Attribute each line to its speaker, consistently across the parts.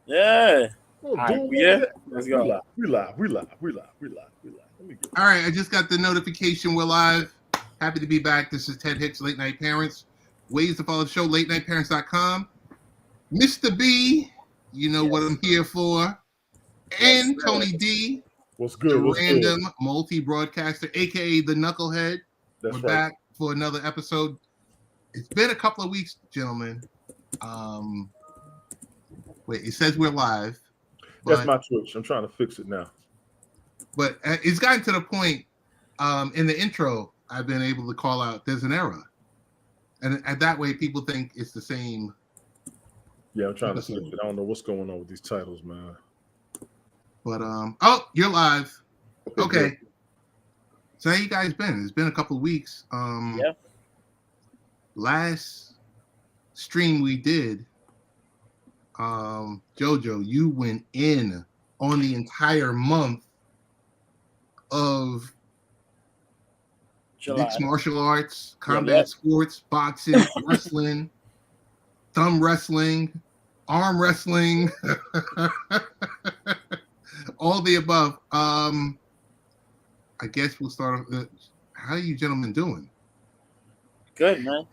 Speaker 1: Yeah.
Speaker 2: Oh,
Speaker 1: All right,
Speaker 2: doing
Speaker 1: yeah.
Speaker 2: that.
Speaker 1: Let's
Speaker 2: We
Speaker 1: go.
Speaker 2: live. Let me get
Speaker 3: All right, I just got the notification. We're live. Happy to be back. This is Ted Hicks, Late Night Parents. Ways to follow the show, latenightparents.com. Mr. B, you know what I'm here for. And
Speaker 1: Yes,
Speaker 3: Tony D,
Speaker 2: what's
Speaker 3: the
Speaker 2: good. What's
Speaker 3: random
Speaker 2: good?
Speaker 3: multi-broadcaster, a.k.a. the Knucklehead.
Speaker 2: That's
Speaker 3: We're
Speaker 2: right.
Speaker 3: back for another episode. It's been a couple of weeks, gentlemen. Wait, it says we're live.
Speaker 2: That's
Speaker 3: But,
Speaker 2: my Twitch. I'm trying to fix it now.
Speaker 3: but it's gotten to the point in the intro, I've been able to call out there's an error. And that way people think it's the same.
Speaker 2: Yeah, I'm trying to fix it. I don't know what's going on with these titles, man.
Speaker 3: But oh, you're live. Okay.
Speaker 2: Good.
Speaker 3: So how you guys been? It's been a couple of weeks.
Speaker 1: Yeah.
Speaker 3: Last stream we did, Jojo, you went in on the entire month of
Speaker 1: July.
Speaker 3: mixed martial arts, combat sports, boxing, wrestling, thumb wrestling, arm wrestling, all the above. I guess we'll start off. How are you gentlemen doing?
Speaker 1: Good, man.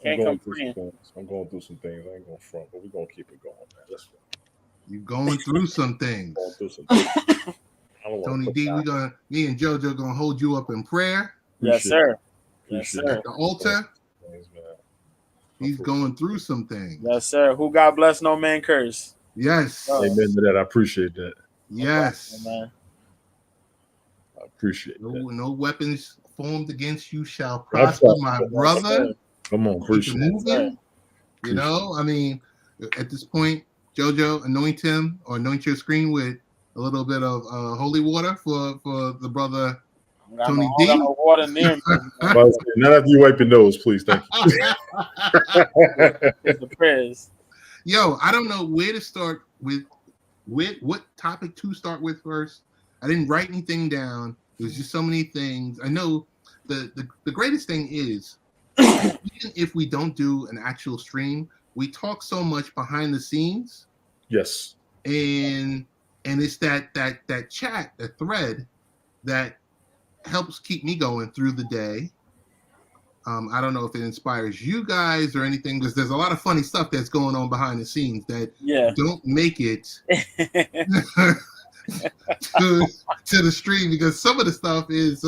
Speaker 1: Can't complain.
Speaker 2: I'm going through some things. I ain't going to front, but we're going to keep it going, man. That's fine.
Speaker 3: You going through some things.
Speaker 2: Going through some things.
Speaker 3: Tony D, me and JoJo gonna hold you up in prayer.
Speaker 1: Yes, sir. Yes,
Speaker 2: Appreciate
Speaker 1: sir.
Speaker 3: At the altar.
Speaker 2: Thanks, man.
Speaker 3: He's going through some things.
Speaker 1: Yes, sir. Who God bless, no man curse.
Speaker 3: Yes.
Speaker 2: Amen to that. I appreciate that.
Speaker 3: Yes.
Speaker 1: No problem, man.
Speaker 2: I appreciate that.
Speaker 3: No weapons formed against you shall prosper, my brother.
Speaker 2: Come on, appreciate
Speaker 3: it. You know, I mean, at this point, JoJo, anoint him or anoint your screen with a little bit of holy water for the brother Tony D.
Speaker 1: No water near me.
Speaker 2: Not after you wipe your nose, please. Thank you.
Speaker 1: The prayers.
Speaker 3: Yo, I don't know where to start with what topic to start with first. I didn't write anything down. There's just so many things. I know the greatest thing is even if we don't do an actual stream, we talk so much behind the scenes.
Speaker 2: Yes.
Speaker 3: And it's that chat, that thread that helps keep me going through the day. I don't know if it inspires you guys or anything, because there's a lot of funny stuff that's going on behind the scenes that don't make it to the stream, because some of the stuff is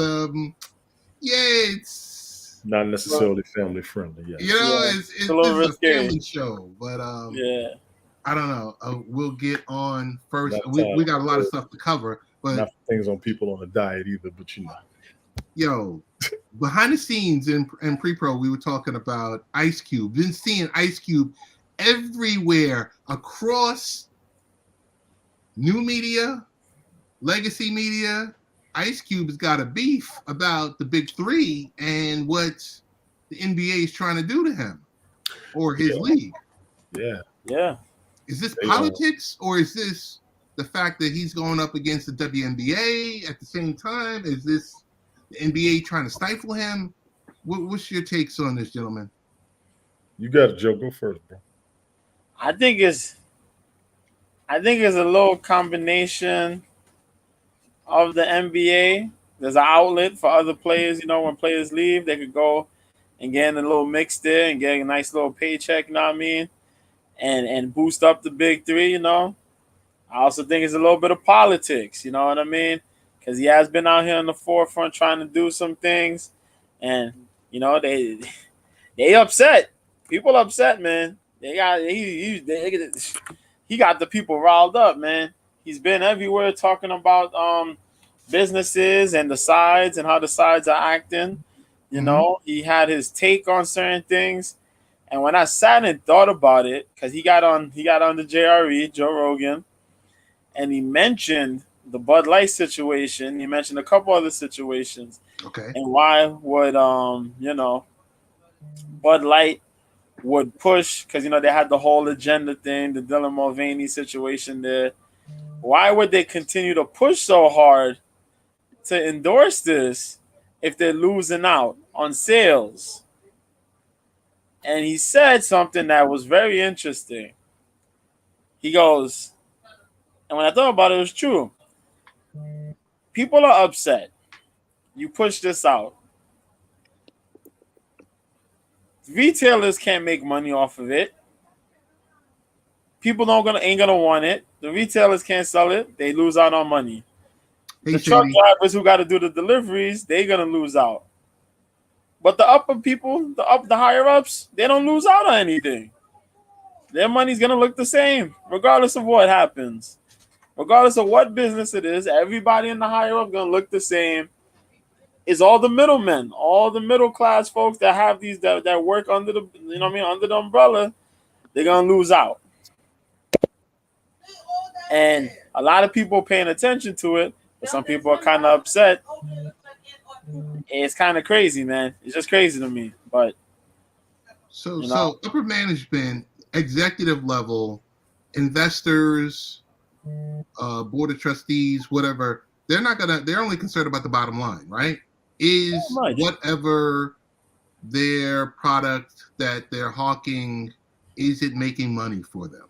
Speaker 3: it's
Speaker 2: not necessarily family friendly. Yes.
Speaker 3: You know, it's a family show, but I don't know. We'll get on first. We got a lot of stuff to cover, but
Speaker 2: not things on people on a diet either. But you know,
Speaker 3: yo, behind the scenes in pre-pro, we were talking about Ice Cube. Been seeing Ice Cube everywhere across new media, legacy media. Ice Cube has got a beef about the big three and what the NBA is trying to do to him or his league.
Speaker 1: Yeah.
Speaker 3: Is this politics or is this the fact that he's going up against the WNBA at the same time? Is this the NBA trying to stifle him? What's your takes on this, gentlemen?
Speaker 2: You got it, Joe. Go first, bro.
Speaker 1: I think it's a little combination of the NBA. There's an outlet for other players. You know, when players leave, they could go and get in a little mix there and get a nice little paycheck. You know what I mean? And boost up the big three, you know. I also think it's a little bit of politics, you know what I mean? Because he has been out here in the forefront trying to do some things. And, you know, they upset. People upset, man. He got the people riled up, man. He's been everywhere talking about businesses and the sides and how the sides are acting. You know, he had his take on certain things. And when I sat and thought about it, because he got on the JRE, Joe Rogan, and he mentioned the Bud Light situation. He mentioned a couple other situations.
Speaker 3: Okay.
Speaker 1: And why would Bud Light would push, because you know they had the whole agenda thing, the Dylan Mulvaney situation there. Why would they continue to push so hard to endorse this if they're losing out on sales? And he said something that was very interesting. He goes, and when I thought about it, it was true. People are upset. You push this out. Retailers can't make money off of it. People ain't gonna want it. The retailers can't sell it. They lose out on money.
Speaker 3: Hey,
Speaker 1: The truck
Speaker 3: Shady.
Speaker 1: drivers who got to do the deliveries, they're gonna lose out. But the upper people, the higher ups, they don't lose out on anything. Their money's gonna look the same, regardless of what happens. Regardless of what business it is, everybody in the higher up gonna look the same. It's all the middlemen, all the middle class folks that have these that work under the under the umbrella, they're gonna lose out. And a lot of people paying attention to it, but some people are kind of upset. It's kind of crazy, man. It's just crazy to me. But
Speaker 3: so upper management, executive level, investors, board of trustees, whatever, they're only concerned about the bottom line, right? Is whatever their product that they're hawking, is it making money for them?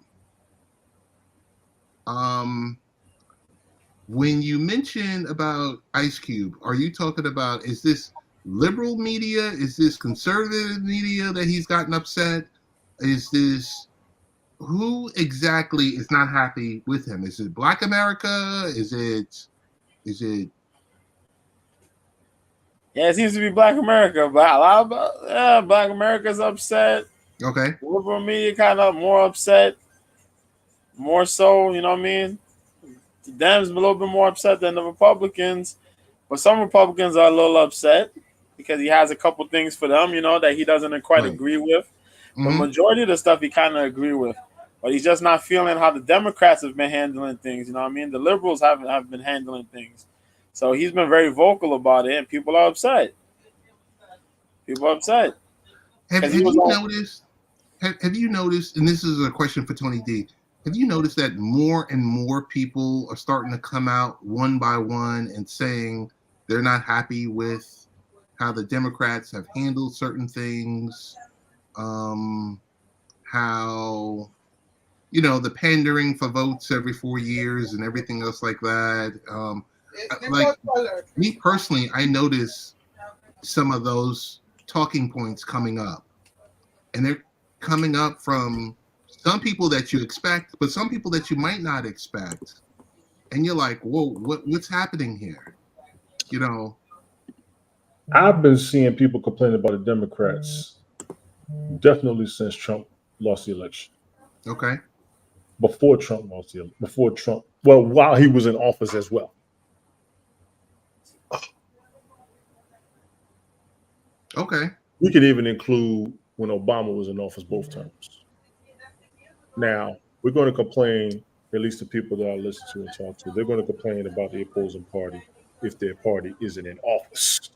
Speaker 3: When you mention about Ice Cube, are you talking about, is this liberal media? Is this conservative media that he's gotten upset? Is this, who exactly is not happy with him? Is it Black America? Is it?
Speaker 1: Yeah, it seems to be Black America, but a lot of Black America's upset.
Speaker 3: Okay.
Speaker 1: Liberal media kind of more upset, more so. You know what I mean? The Dems a little bit more upset than the Republicans, but some Republicans are a little upset because he has a couple things for them, that he doesn't quite agree with. But majority of the stuff he kind of agree with, but he's just not feeling how the Democrats have been handling things. You know what I mean? The liberals have been handling things. So he's been very vocal about it, and people are upset. People are upset.
Speaker 3: Have you noticed? Have you noticed? And this is a question for Tony D. Have you noticed that more and more people are starting to come out one by one and saying they're not happy with how the Democrats have handled certain things? How, the pandering for votes every 4 years and everything else like that. Like me personally, I notice some of those talking points coming up, and they're coming up from some people that you expect, but some people that you might not expect. And you're like, whoa, what's happening here?
Speaker 2: I've been seeing people complain about the Democrats definitely since Trump lost the election.
Speaker 3: Okay.
Speaker 2: Before Trump, while he was in office as well.
Speaker 3: Okay.
Speaker 2: We could even include when Obama was in office both terms. Now, we're going to complain, at least the people that I listen to and talk to, they're going to complain about the opposing party if their party isn't in office.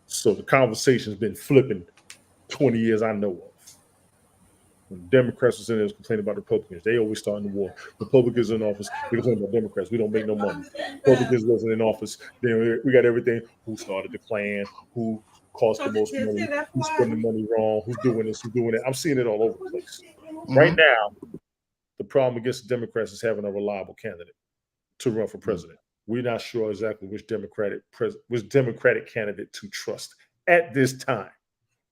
Speaker 2: So the conversation's been flipping 20 years I know of. When Democrats was in there complaining about Republicans, they always start in the war. Republicans in office, they complain about Democrats. We don't make no money. Republicans wasn't in office. Then we got everything. Who started the Klan? Who cost the most money? Who's spending money wrong? Who's doing this? Who's doing that? I'm seeing it all over the place. Right now, the problem against the Democrats is having a reliable candidate to run for president. We're not sure exactly which Democratic candidate to trust at this time.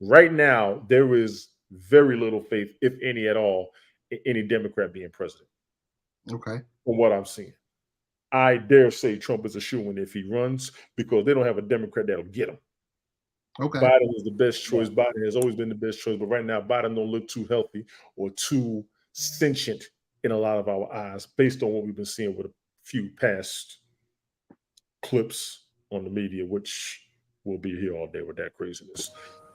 Speaker 2: Right now, there is very little faith, if any at all, in any Democrat being president.
Speaker 3: Okay.
Speaker 2: From what I'm seeing. I dare say Trump is a shoo-in if he runs because they don't have a Democrat that'll get him.
Speaker 3: Okay.
Speaker 2: Biden is the best choice. Biden has always been the best choice, but right now Biden don't look too healthy or too sentient in a lot of our eyes based on what we've been seeing with a few past clips on the media, which will be here all day with that craziness.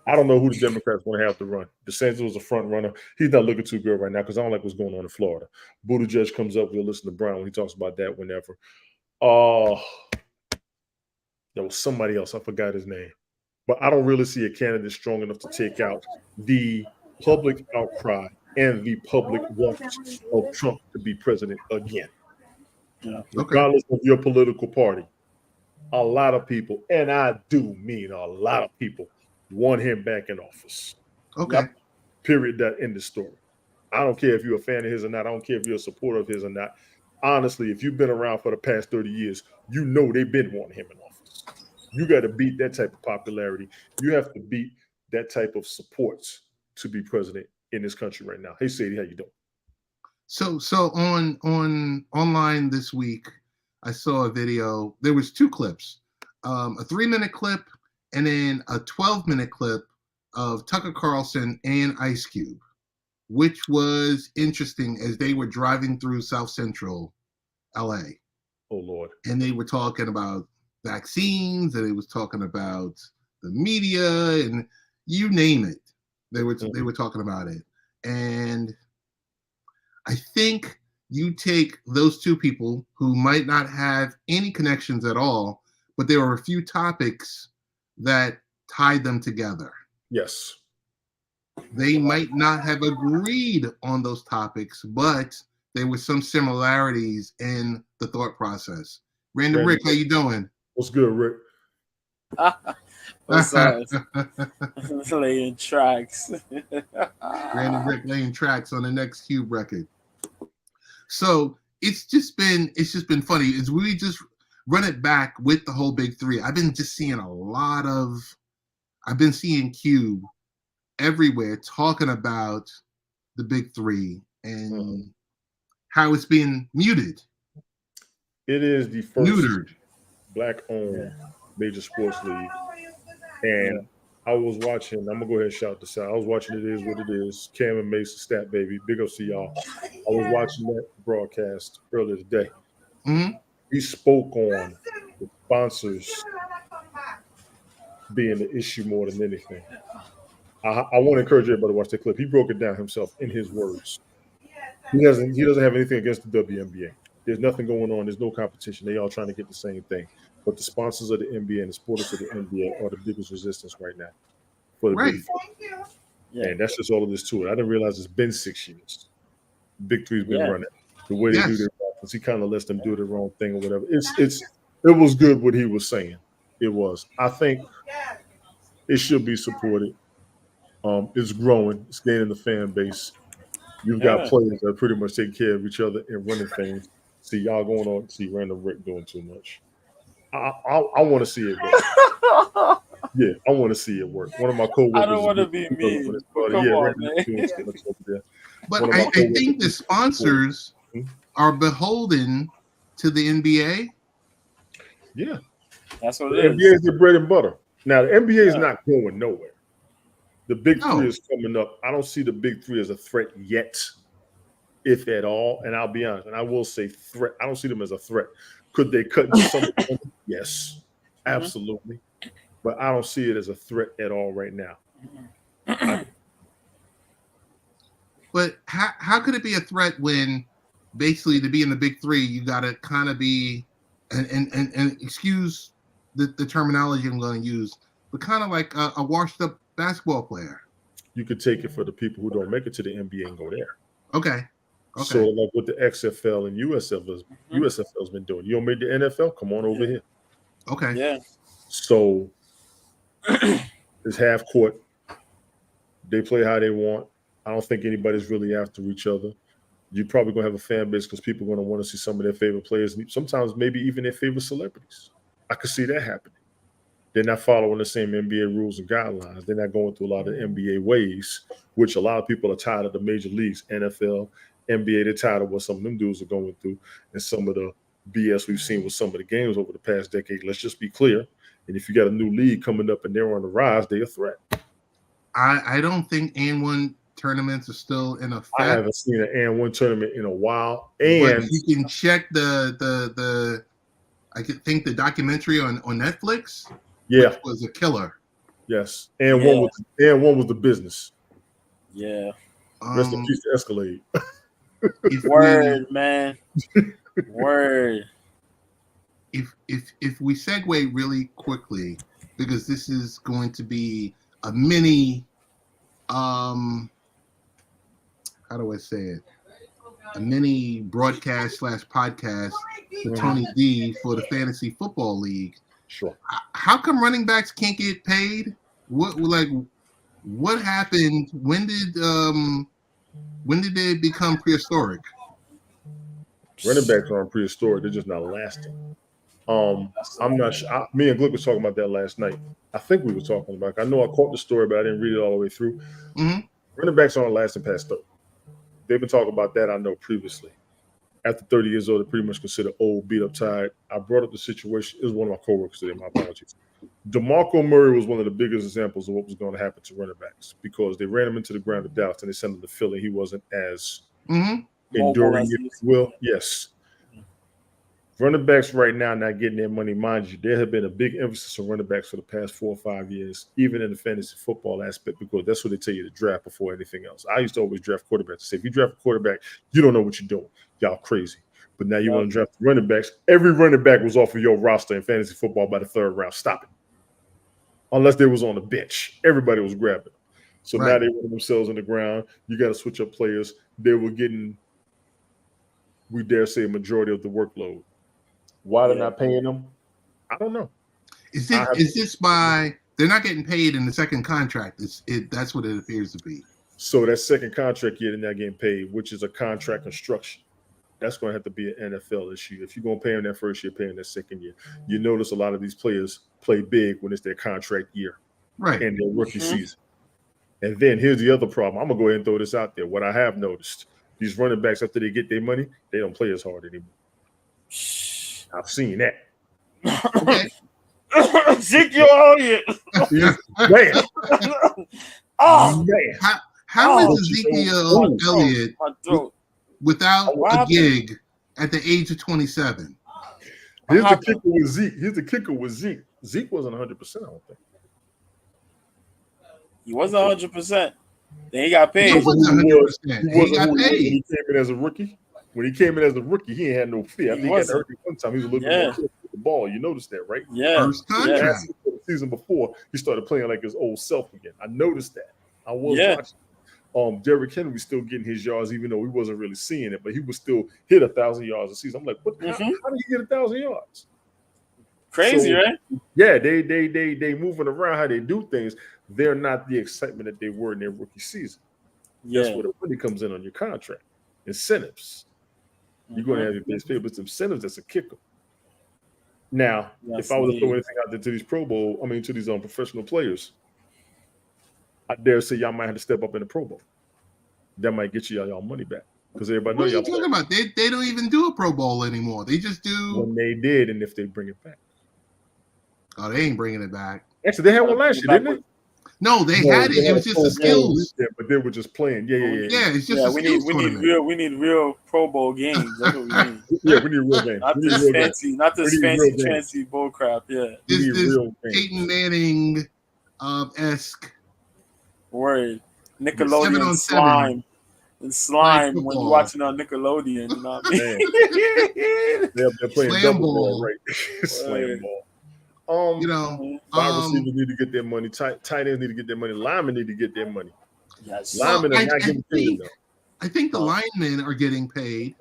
Speaker 2: I don't know who the Democrats want to have to run. DeSantis was a front runner. He's not looking too good right now because I don't like what's going on in Florida. Buttigieg comes up. We'll listen to Brown when he talks about that whenever. There was somebody else. I forgot his name. But I don't really see a candidate strong enough to take out the public outcry and the public want of Trump to be president again.
Speaker 3: Okay.
Speaker 2: Regardless of your political party, a lot of people, and I do mean a lot of people, want him back in office.
Speaker 3: Okay.
Speaker 2: Period. That end of story. I don't care if you're a fan of his or not. I don't care if you're a supporter of his or not. Honestly, if you've been around for the past 30 years, you know they've been wanting him in office. You got to beat that type of popularity. You have to beat that type of support to be president in this country right now. Hey, Sadie, how you doing?
Speaker 3: So on online this week, I saw a video. There was 2 clips, a 3-minute clip and then a 12-minute clip of Tucker Carlson and Ice Cube, which was interesting as they were driving through South Central LA.
Speaker 2: Oh, Lord.
Speaker 3: And they were talking about vaccines, and they was talking about the media, and you name it. They were talking about it. And I think you take those 2 people who might not have any connections at all, but there were a few topics that tied them together.
Speaker 2: Yes.
Speaker 3: They might not have agreed on those topics, but there were some similarities in the thought process. Random Rick, how you doing?
Speaker 2: What's good, Rick?
Speaker 1: What's up? Laying tracks.
Speaker 3: Random Rick laying tracks on the next Cube record. So it's just been funny. As we just run it back with the whole big 3, I've been seeing Cube everywhere talking about the big 3 and how it's being muted.
Speaker 2: It is the first
Speaker 3: neutered
Speaker 2: Black-owned major sports league. And I was watching, I'm going to go ahead and shout this out. I was watching It Is What It Is, Cam and Mason, Stat Baby. Big up to y'all. I was watching that broadcast earlier today.
Speaker 3: Mm-hmm.
Speaker 2: He spoke on the sponsors being the issue more than anything. I want to encourage everybody to watch that clip. He broke it down himself in his words. He doesn't have anything against the WNBA. There's nothing going on. There's no competition. They all trying to get the same thing. But the sponsors of the NBA and the supporters of the NBA are the biggest resistance right now. For the Big 4. Yeah. And that's just all of this to it. I didn't realize it's been 6 years. Big Three's been running. The way they do their offense, he kind of lets them do the wrong thing or whatever. It was good what he was saying. It was. I think it should be supported. It's growing. It's gaining the fan base. You've got players that are pretty much taking care of each other and running things. See y'all going on. See Random Rick doing too much. I want to see it work. Yeah, I want to see it work. One of my coworkers.
Speaker 1: I don't want to be mean. Come on, man.
Speaker 3: But I think the sponsors are beholden to the NBA.
Speaker 2: Yeah,
Speaker 1: that's what
Speaker 2: it is. NBA is the bread and butter. Now the NBA is not going nowhere. The Big 3 is coming up. I don't see the Big 3 as a threat yet, if at all. And I'll be honest, and I will say threat. I don't see them as a threat. Could they cut something? Yes, absolutely. But I don't see it as a threat at all right now.
Speaker 3: But how could it be a threat when basically to be in the Big 3, you got to kind of be, and excuse the terminology I'm going to use, but kind of like a washed up basketball player.
Speaker 2: You could take it for the people who don't make it to the NBA and go there.
Speaker 3: Okay.
Speaker 2: So like what the XFL and USFL's been doing. You don't make the NFL? Come on over here.
Speaker 3: Okay.
Speaker 1: Yeah.
Speaker 2: So it's half court. They play how they want. I don't think anybody's really after each other. You're probably going to have a fan base because people are going to want to see some of their favorite players. Sometimes maybe even their favorite celebrities. I could see that happening. They're not following the same NBA rules and guidelines. They're not going through a lot of NBA ways, which a lot of people are tired of the major leagues, NFL, NBA. They're tired of what some of them dudes are going through and some of the BS we've seen with some of the games over the past decade. Let's just be clear. And if you got a new league coming up and they're on the rise, they're a threat. I don't think N1 tournaments are still in effect. I haven't seen an N1 tournament in a while. And
Speaker 3: but you can check the I could think the documentary on Netflix.
Speaker 2: Yeah,
Speaker 3: which was a killer.
Speaker 2: Yes, and one was the business.
Speaker 1: Yeah,
Speaker 2: rest in peace to Escalade.
Speaker 1: Word, man. Word.
Speaker 3: If we segue really quickly, because this is going to be a mini, how do I say it? A mini broadcast / podcast for Tony D for the Fantasy Football League.
Speaker 2: Sure.
Speaker 3: How come running backs can't get paid? What happened? When did When did they become prehistoric?
Speaker 2: Running backs aren't prehistoric; they're just not lasting. I'm not sure. Me and Glick was talking about that last night. I think we were talking about it. I know I caught the story, but I didn't read it all the way through.
Speaker 3: Mhm.
Speaker 2: Running backs aren't lasting past 30. They've been talking about that, I know, previously. After 30 years old, they're pretty much considered old, beat up, tired. I brought up the situation. It was one of my coworkers today. My apologies. DeMarco Murray was one of the biggest examples of what was going to happen to running backs because they ran him into the ground of Dallas and they sent him to Philly. He wasn't as
Speaker 3: Mhm.
Speaker 2: enduring,
Speaker 1: as
Speaker 2: if
Speaker 1: he
Speaker 2: you
Speaker 1: used to
Speaker 2: will.
Speaker 1: be.
Speaker 2: Yes. Running backs right now not getting their money. Mind you, there have been a big emphasis on running backs for the past 4 or 5 years, even in the fantasy football aspect, because that's what they tell you to draft before anything else. I used to always draft quarterbacks. Say, if you draft a quarterback, you don't know what you're doing. Y'all crazy. But now you want to draft running backs. Every running back was off of your roster in fantasy football by the 3rd round. Stop it. Unless they was on the bench. Everybody was grabbing them. So now
Speaker 3: Right.
Speaker 2: they put themselves on the ground. You got to switch up players. They were getting, we dare say, a majority of the workload. Why they're not paying them? I don't know.
Speaker 3: Is this by they're not getting paid in the second contract? That's what it appears to be.
Speaker 2: So that second contract year, they're not getting paid, which is a contract construction. That's going to have to be an NFL issue. If you're going to pay them that first year, pay them that second year. You notice a lot of these players play big when it's their contract year
Speaker 3: Right.
Speaker 2: and their rookie season. And then here's the other problem. I'm going to go ahead and throw this out there. What I have noticed, these running backs, after they get their money, they don't play as hard anymore. I've seen that.
Speaker 3: Okay.
Speaker 1: Ezekiel Elliott.
Speaker 2: Man.
Speaker 1: Oh,
Speaker 2: man.
Speaker 3: How is Ezekiel Elliott
Speaker 1: my throat.
Speaker 3: without
Speaker 1: What
Speaker 3: a
Speaker 1: happened?
Speaker 3: gig at the age of 27?
Speaker 2: Here's the kicker with Zeke. Here's the kicker with Zeke. Zeke wasn't 100%, I don't think.
Speaker 1: He wasn't 100%. Then he got paid.
Speaker 3: He wasn't 100%. He got
Speaker 2: When
Speaker 3: paid.
Speaker 2: he came in as a rookie. When he came in as a rookie, he ain't had no fear. I think he got hurt one time. He was a little bit more careful with the ball. You noticed that, right?
Speaker 1: Yeah.
Speaker 3: First contract.
Speaker 2: The season before, he started playing like his old self again. I noticed that. I was watching. Derrick Henry was still getting his yards, even though he wasn't really seeing it, but he was still hit 1,000 yards a season. I'm like, what? How did he get 1,000 yards?
Speaker 1: Crazy, right?
Speaker 2: Yeah, they moving around how they do things. They're not the excitement that they were in their rookie season. That's where the money comes in on your contract. Incentives. You're going to have your base pay, but incentives, that's a kicker. Now, if I was to throw anything out there to these to these professional players, I dare say y'all might have to step up in the Pro Bowl. That might get you y'all money back. Because everybody knows y'all.
Speaker 3: What are you talking about? They don't even do a Pro Bowl anymore. They just do.
Speaker 2: When they did, and if they bring it back.
Speaker 3: Oh, they ain't bringing it back.
Speaker 2: Actually, they had one last year, didn't they?
Speaker 3: No, they had it. It was just the skills.
Speaker 2: Yeah, but they were just playing. Yeah.
Speaker 3: Yeah, it's just
Speaker 1: we need real Pro Bowl games. That's what we need.
Speaker 2: Yeah, we need real games.
Speaker 1: Not this fancy bull crap. Yeah.
Speaker 3: This Peyton Manning esque
Speaker 1: word. Nickelodeon slime. And slime when you're watching on Nickelodeon, you know what I mean?
Speaker 2: They're playing
Speaker 3: Slam
Speaker 2: double
Speaker 3: ball.
Speaker 2: ball, right? Slam ball. Wide receivers need to get their money. Tight ends need to get their money. Linemen need to get their money.
Speaker 1: Yes.
Speaker 2: Linemen are not getting paid enough.
Speaker 3: I think the linemen are getting paid.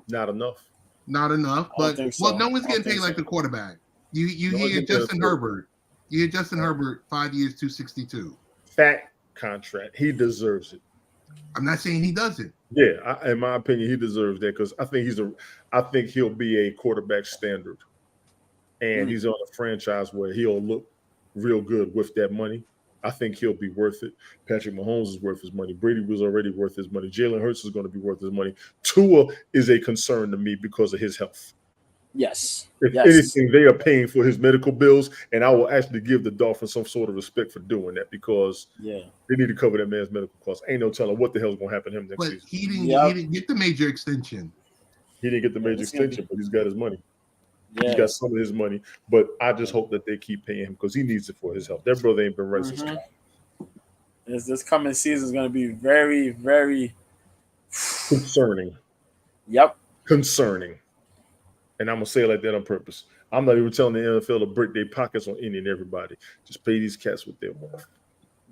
Speaker 2: Not enough.
Speaker 3: Not enough, but no one's getting paid like the quarterback. You hear Justin Herbert. You hear Justin Herbert 5 years, 262.
Speaker 2: Fat contract. He deserves it.
Speaker 3: I'm not saying he doesn't.
Speaker 2: Yeah, in my opinion, he deserves that because I think he'll be a quarterback standard. And he's on a franchise where he'll look real good with that money. I think he'll be worth it. Patrick Mahomes is worth his money. Brady was already worth his money. Jalen Hurts is going to be worth his money. Tua is a concern to me because of his health.
Speaker 1: Yes.
Speaker 2: If anything, they are paying for his medical bills, and I will actually give the Dolphins some sort of respect for doing that because they need to cover that man's medical costs. Ain't no telling what the hell's going to happen to him next season.
Speaker 3: He didn't get the major extension.
Speaker 2: He didn't get the major extension, but he's got his money. Yeah. He's got some of his money, but I just hope that they keep paying him because he needs it for his health. That brother ain't been right since.
Speaker 1: This coming season is going to be very, very
Speaker 2: concerning.
Speaker 1: Yep.
Speaker 2: Concerning. And I'm going to say it like that on purpose. I'm not even telling the NFL to break their pockets on any and everybody. Just pay these cats what they're worth.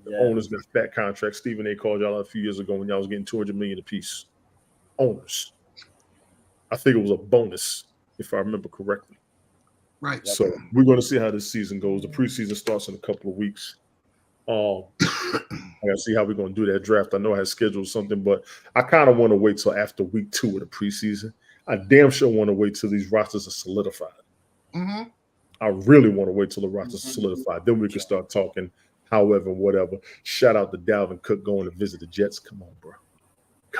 Speaker 2: The owners got fat contracts. Stephen A. called y'all out a few years ago when y'all was getting $200 million apiece. Owners. I think it was a bonus, if I remember correctly.
Speaker 3: Right.
Speaker 2: So we're going to see how this season goes. The preseason starts in a couple of weeks. I gotta see how we're gonna do that draft. I know I had scheduled something, but I kind of want to wait till after week 2 of the preseason. I damn sure want to wait till these rosters are solidified.
Speaker 3: Mm-hmm.
Speaker 2: I really want to wait till the rosters are solidified. Then we can start talking. However, whatever. Shout out to Dalvin Cook going to visit the Jets. Come on, bro.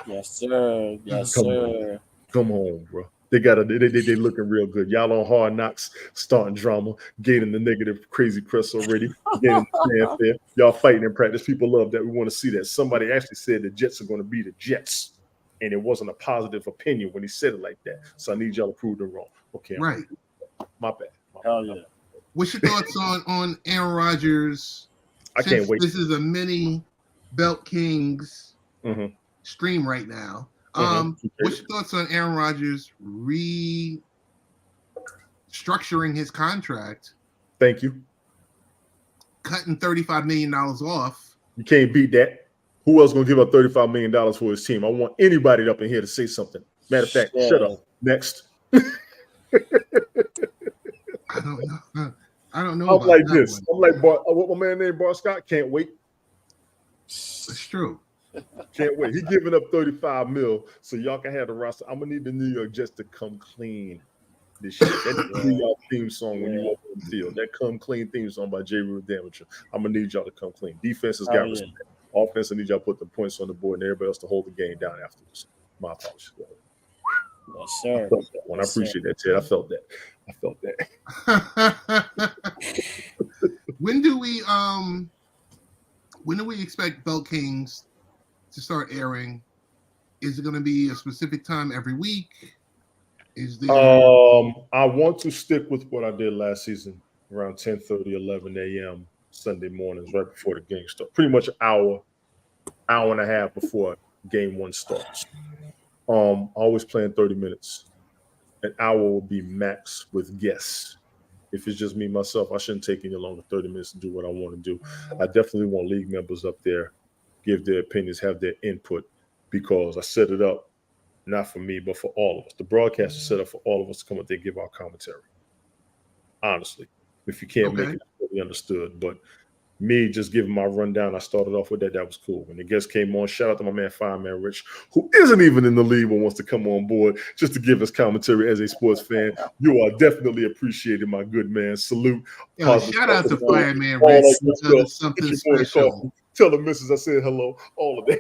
Speaker 1: Yes, sir. Yes,
Speaker 2: Come
Speaker 1: sir.
Speaker 2: Come on, bro. They looking real good. Y'all on Hard Knocks, starting drama, gaining the negative crazy press already, gaining the fanfare. Y'all fighting in practice. People love that. We want to see that. Somebody actually said the Jets are going to be the Jets, and it wasn't a positive opinion when he said it like that. So I need y'all to prove them wrong. Okay,
Speaker 3: Right.
Speaker 2: My bad.
Speaker 1: Hell yeah.
Speaker 3: What's your thoughts on Aaron Rodgers?
Speaker 2: I can't wait.
Speaker 3: This is a mini Belt Kings
Speaker 2: Mhm.
Speaker 3: stream right now.
Speaker 2: Mhm.
Speaker 3: What's your thoughts on Aaron Rodgers restructuring his contract,
Speaker 2: Thank you.
Speaker 3: cutting $35 million off?
Speaker 2: You can't beat that. Who else gonna give up $35 million for his team? I want anybody up in here to say something. Matter of fact, shut up. Next.
Speaker 3: I don't know. I don't know.
Speaker 2: I'm
Speaker 3: about
Speaker 2: like
Speaker 3: that
Speaker 2: this.
Speaker 3: one.
Speaker 2: I'm like what my man named Bart Scott. Can't wait.
Speaker 3: It's true.
Speaker 2: Can't wait. He giving up 35 mil so y'all can have the roster. I'm gonna need the New York Jets to come clean this year. That's the y'all theme song when you walk on the field. That come clean theme song by J. Rue Damager. I'm gonna need y'all to come clean. Defense has got respect. Offense, I need y'all to put the points on the board and everybody else to hold the game down afterwards. My apologies.
Speaker 1: Yes, sir.
Speaker 2: I felt that one. I appreciate that, Ted. I felt that.
Speaker 3: When do we expect Belt Kings to start airing? Is it going to be a specific time every week? Is there?
Speaker 2: I want to stick with what I did last season, around 10:30, 11 a.m. Sunday mornings, right before the game starts. Pretty much an hour and a half before game 1 starts. Always playing 30 minutes. An hour will be max with guests. If it's just me, myself, I shouldn't take any longer 30 minutes to do what I want to do. I definitely want league members up there, give their opinions, have their input, because I set it up not for me, but for all of us. The broadcast is set up for all of us to come up there and give our commentary. Honestly, if you can't make it, totally understood. But me just giving my rundown, I started off with that. That was cool. When the guests came on, shout out to my man Fireman Rich, who isn't even in the league but wants to come on board just to give us commentary as a sports fan. You are definitely appreciated, my good man. Salute.
Speaker 3: Yo, shout out to Fireman Rich. Something special.
Speaker 2: Tell the missus I said hello. All of that.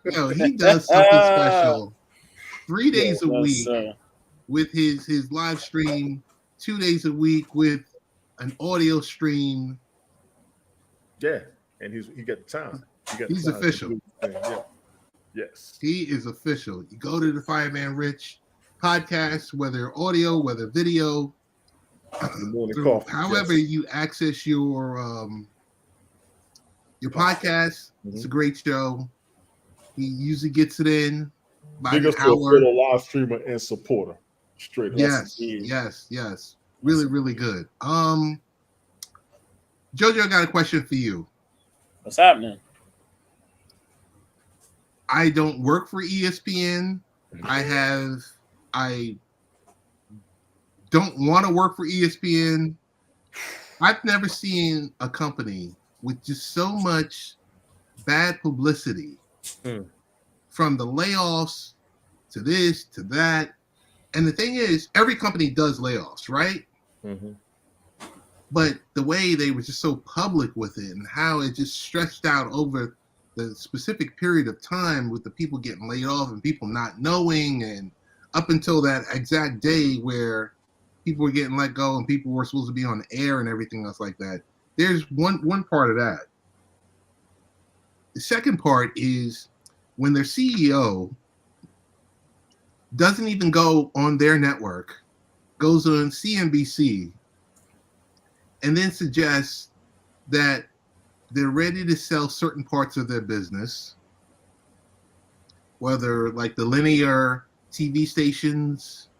Speaker 3: Yo, he does something special 3 days a week with his live stream, 2 days a week with an audio stream.
Speaker 2: Yeah, and he got the time.
Speaker 3: He's official.
Speaker 2: Yeah. Yes.
Speaker 3: He is official. You go to the Fireman Rich podcast, whether audio, whether video, however you access your podcast. It's a great show. He usually gets it in by the hour.
Speaker 2: A live streamer and supporter. Straight up.
Speaker 3: Yes. Really, really good. Jojo, I got a question for you.
Speaker 1: What's happening?
Speaker 3: I don't work for ESPN. I don't want to work for ESPN. I've never seen a company with just so much bad publicity, from the layoffs to this to that. And the thing is, every company does layoffs, right?
Speaker 2: Mm-hmm.
Speaker 3: But the way they were just so public with it and how it just stretched out over the specific period of time with the people getting laid off and people not knowing, and up until that exact day where people were getting let go and people were supposed to be on the air and everything else like that. There's one part of that. The second part is when their CEO doesn't even go on their network, goes on CNBC, and then suggests that they're ready to sell certain parts of their business, whether like the linear TV stations,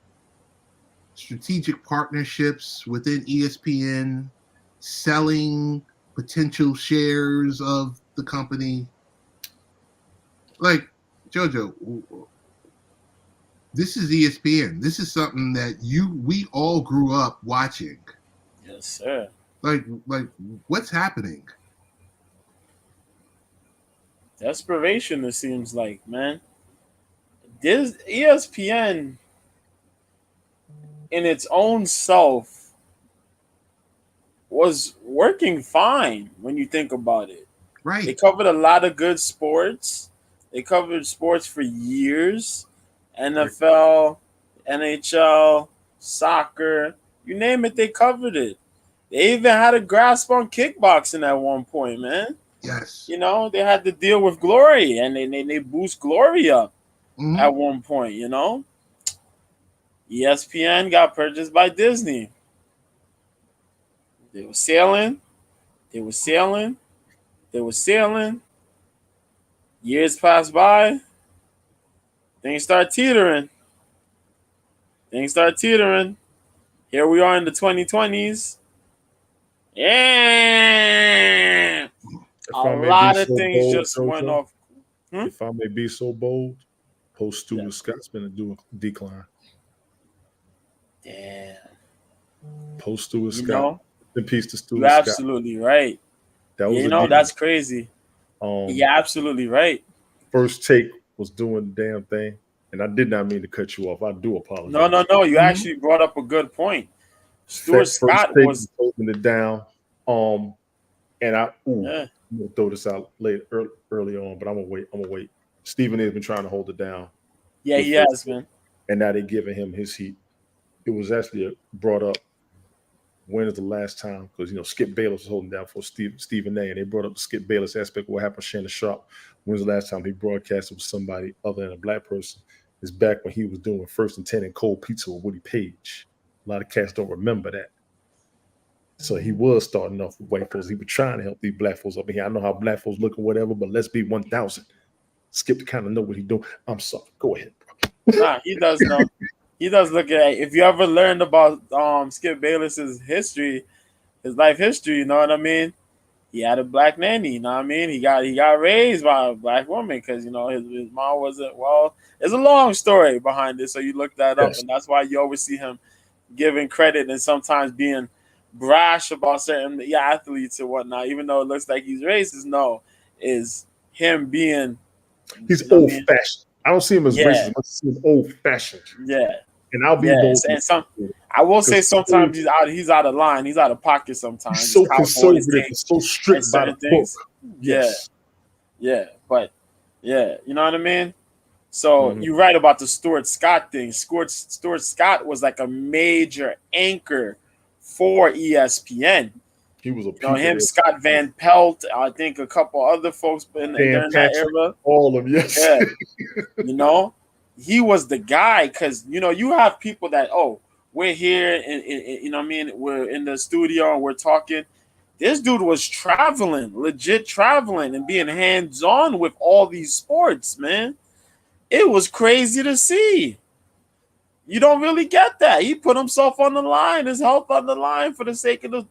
Speaker 3: strategic partnerships within ESPN, selling potential shares of the company. Like, Jojo, this is ESPN. This is something that we all grew up watching.
Speaker 1: Yes, sir.
Speaker 3: Like what's happening?
Speaker 1: Desperation, it seems like, man. This ESPN in its own self was working fine when you think about it. They
Speaker 3: Right.
Speaker 1: covered a lot of good sports. They covered sports for years. NFL, NHL, soccer, you name it, they covered it. They even had a grasp on kickboxing at one point, man.
Speaker 3: Yes.
Speaker 1: You know, they had to deal with Glory, and they boost Glory up
Speaker 3: Hmm.
Speaker 1: at one point, you know. ESPN got purchased by Disney. They were sailing, they were sailing, they were sailing. Years passed by, things start teetering. Things start teetering. Here we are in the 2020s. Yeah.
Speaker 2: If
Speaker 1: A
Speaker 2: I may be
Speaker 1: lot of
Speaker 2: so
Speaker 1: things
Speaker 2: bold,
Speaker 1: just went
Speaker 2: Jojo,
Speaker 1: off. Hmm?
Speaker 2: if I may be so bold, post
Speaker 1: Yeah.
Speaker 2: Stuart Scott's been a decline.
Speaker 1: Damn.
Speaker 2: Post Stuart
Speaker 1: You
Speaker 2: Scott.
Speaker 1: know,
Speaker 2: In peace to
Speaker 1: you're
Speaker 2: Stuart Scott.
Speaker 1: absolutely right.
Speaker 2: That
Speaker 1: Yeah,
Speaker 2: was
Speaker 1: you
Speaker 2: a
Speaker 1: know,
Speaker 2: deal.
Speaker 1: that's crazy.
Speaker 2: Um,
Speaker 1: You're absolutely right.
Speaker 2: First Take was doing the damn thing, and I did not mean to cut you off. I do apologize.
Speaker 1: No, no, no. You
Speaker 3: Mhm.
Speaker 1: actually brought up a good point. Stuart
Speaker 2: First
Speaker 1: Scott
Speaker 2: Take
Speaker 1: was,
Speaker 2: holding it down. And I'm
Speaker 1: yeah,
Speaker 2: gonna throw this out early on, but I'm gonna wait. Stephen A. has been trying to hold it down,
Speaker 1: yeah,
Speaker 2: with
Speaker 1: he
Speaker 2: First
Speaker 1: has,
Speaker 2: Take,
Speaker 1: man.
Speaker 2: and now they're giving him his heat. It was actually brought up. When is the last time? Because Skip Bayless was holding down for Stephen A. And they brought up the Skip Bayless aspect of what happened to Shannon Sharp. When's the last time he broadcasted with somebody other than a black person? It's back when he was doing First and 10 and Cold Pizza with Woody Page. A lot of cats don't remember that. So he was starting off with white folks. He was trying to help these black folks up in here. I know how black folks look or whatever, but let's be 1,000. Skip to kind of know what he's doing. I'm sorry. Go ahead, bro.
Speaker 1: Nah, he does know. He does look at. If you ever learned about Skip Bayless's history, his life history, you know what I mean? He had a black nanny, you know what I mean? He got raised by a black woman because his mom wasn't well. There's a long story behind this, so you look that up,
Speaker 2: Yes.
Speaker 1: and that's why you always see him giving credit and sometimes being brash about certain athletes and whatnot, even though it looks like he's racist. No, is him being
Speaker 2: He's
Speaker 1: you know what I
Speaker 2: old
Speaker 1: mean?
Speaker 2: fashioned. I don't see him as
Speaker 1: Yeah.
Speaker 2: racist. I see him old fashioned.
Speaker 1: Yeah,
Speaker 2: And I'll be
Speaker 1: yeah.
Speaker 2: bold.
Speaker 1: And I will say
Speaker 2: Because
Speaker 1: sometimes he's out of line. He's out of pocket sometimes.
Speaker 2: he's so
Speaker 1: Cowboys
Speaker 2: conservative
Speaker 1: thing
Speaker 2: and so
Speaker 1: and
Speaker 2: strict by the
Speaker 1: certain things.
Speaker 2: book.
Speaker 1: Yeah.
Speaker 2: Yes.
Speaker 1: Yeah, but yeah, you know what I mean? So
Speaker 2: Mhm.
Speaker 1: you're right about the Stuart Scott thing. Stuart Scott was like a major anchor for ESPN.
Speaker 2: He was a
Speaker 1: You know him,
Speaker 2: piece of
Speaker 1: Scott Van Pelt, I think a couple other folks
Speaker 2: Dan
Speaker 1: during that
Speaker 2: Patrick,
Speaker 1: era.
Speaker 2: all of them. Yes.
Speaker 1: Yeah, he was the guy because you have people that we're here and you know what I mean, we're in the studio and we're talking. This dude was traveling, legit traveling and being hands-on with all these sports, man. It was crazy to see. You don't really get that. He put himself on the line, his health on the line for the sake of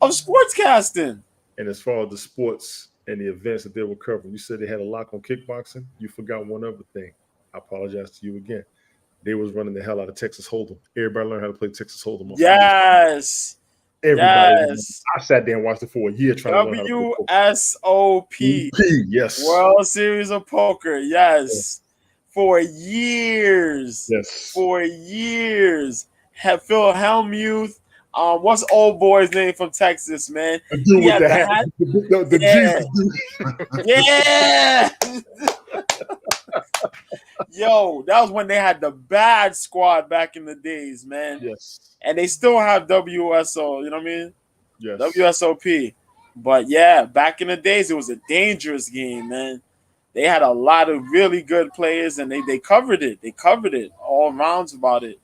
Speaker 1: sportscasting.
Speaker 2: And as far as the sports and the events that they were covering, you said they had a lock on kickboxing. You forgot one other thing. I apologize to you again. They was running the hell out of Texas Hold'em. Everybody learned how to play Texas Hold'em.
Speaker 1: Yes.
Speaker 2: Everybody.
Speaker 1: Yes.
Speaker 2: I sat there and watched it for a year trying to learn how to play poker.
Speaker 1: WSOP.
Speaker 2: Yes.
Speaker 1: World Series of Poker. Yes. For years.
Speaker 2: Yes.
Speaker 1: For years. Phil Hellmuth. What's old boy's name from Texas, man?
Speaker 2: The dude
Speaker 1: He
Speaker 2: with
Speaker 1: had
Speaker 2: the
Speaker 1: the
Speaker 2: hat.
Speaker 1: hat.
Speaker 2: The
Speaker 1: Yeah.
Speaker 2: Jesus dude.
Speaker 1: Yeah. Yo, that was when they had the bad squad back in the days, man.
Speaker 2: Yes.
Speaker 1: And they still have WSO, you know what I mean?
Speaker 2: Yes.
Speaker 1: WSOP. But yeah, back in the days, it was a dangerous game, man. They had a lot of really good players and they covered it. They covered it all rounds about it.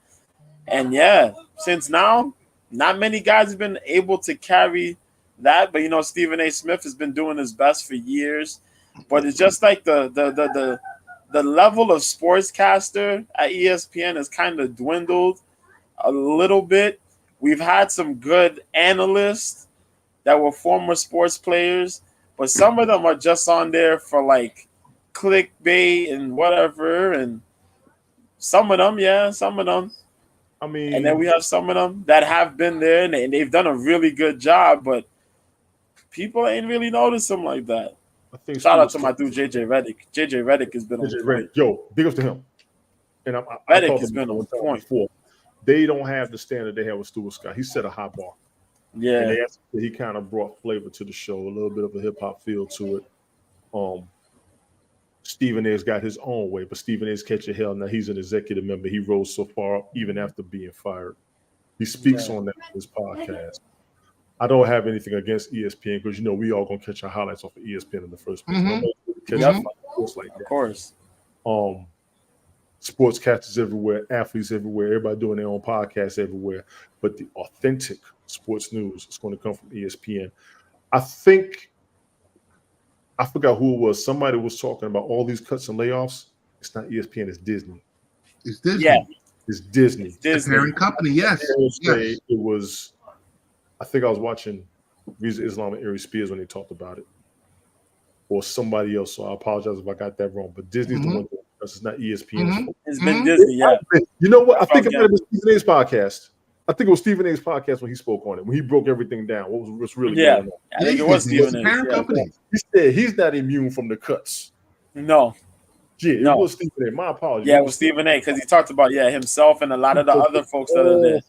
Speaker 1: And yeah, since now, not many guys have been able to carry that. But Stephen A. Smith has been doing his best for years. But it's just like the level of sportscaster at ESPN has kind of dwindled a little bit. We've had some good analysts that were former sports players, but some of them are just on there for like clickbait and whatever. And some of them.
Speaker 2: I mean,
Speaker 1: And then we have some of them that have been there and they've done a really good job, but people ain't really noticed them like that.
Speaker 2: I think
Speaker 1: Shout out
Speaker 2: Sports
Speaker 1: to my dude JJ Redick. JJ Redick has been on
Speaker 2: JJ
Speaker 1: point.
Speaker 2: Redick. Yo, big ups to him. And I
Speaker 1: Redick
Speaker 2: talked
Speaker 1: has been
Speaker 2: about
Speaker 1: on
Speaker 2: one time
Speaker 1: point.
Speaker 2: before. They don't have the standard they have with Stuart Scott. He set a high bar. And
Speaker 1: Yeah,
Speaker 2: they asked, he kind of brought flavor to the show, a little bit of a hip hop feel to it. Stephen A's got his own way, but Stephen A's catch a hell. Now he's an executive member. He rose so far up even after being fired. He speaks on that in his podcast. I don't have anything against ESPN because we all gonna catch our highlights off of ESPN in the first place.
Speaker 3: Mhm.
Speaker 2: Sports like
Speaker 1: of
Speaker 2: that.
Speaker 1: course.
Speaker 2: Sportscasters everywhere, athletes everywhere, everybody doing their own podcasts everywhere. But the authentic sports news is going to come from ESPN. I think I forgot who it was. Somebody was talking about all these cuts and layoffs. It's not ESPN, it's Disney.
Speaker 3: It's Disney.
Speaker 1: Yeah.
Speaker 2: It's Disney.
Speaker 3: The
Speaker 1: Disney.
Speaker 3: parent company, yes.
Speaker 2: It was, I think I was watching Reza Islam and Ari Spears when they talked about it. Or somebody else. So I apologize if I got that wrong. But Disney's the one that it's not ESPN.
Speaker 1: It's been Disney, yeah.
Speaker 2: You know what? I think it might have been Stephen A's podcast. I think it was Stephen A's podcast when he spoke on it, when he broke everything down. What's really going on?
Speaker 1: I think it was Stephen
Speaker 3: the
Speaker 1: A.
Speaker 3: parent company.
Speaker 2: He said he's not immune from the cuts.
Speaker 1: No.
Speaker 2: Yeah, it
Speaker 1: No.
Speaker 2: was Stephen A. My apologies.
Speaker 1: Yeah, it was Stephen A. because he talked about himself and a lot of the other folks that are there.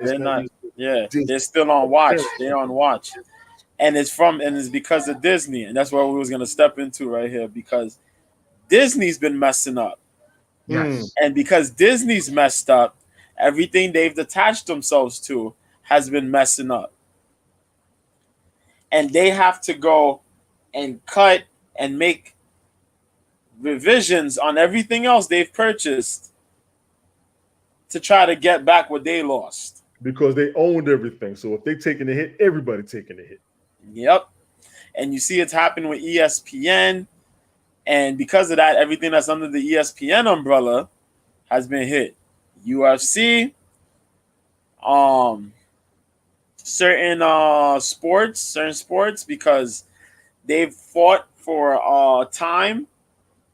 Speaker 1: They're not. Yeah, they're still on watch. They're on watch, and it's because of Disney, and that's what we was gonna step into right here because Disney's been messing up.
Speaker 3: Yes.
Speaker 1: And because Disney's messed up, everything they've attached themselves to has been messing up. And they have to go and cut and make revisions on everything else they've purchased to try to get back what they lost.
Speaker 2: Because they owned everything. So if they taking a hit, everybody taking a hit.
Speaker 1: Yep. And you see it's happening with ESPN. And because of that, everything that's under the ESPN umbrella has been hit. UFC, certain sports, because they've fought for time.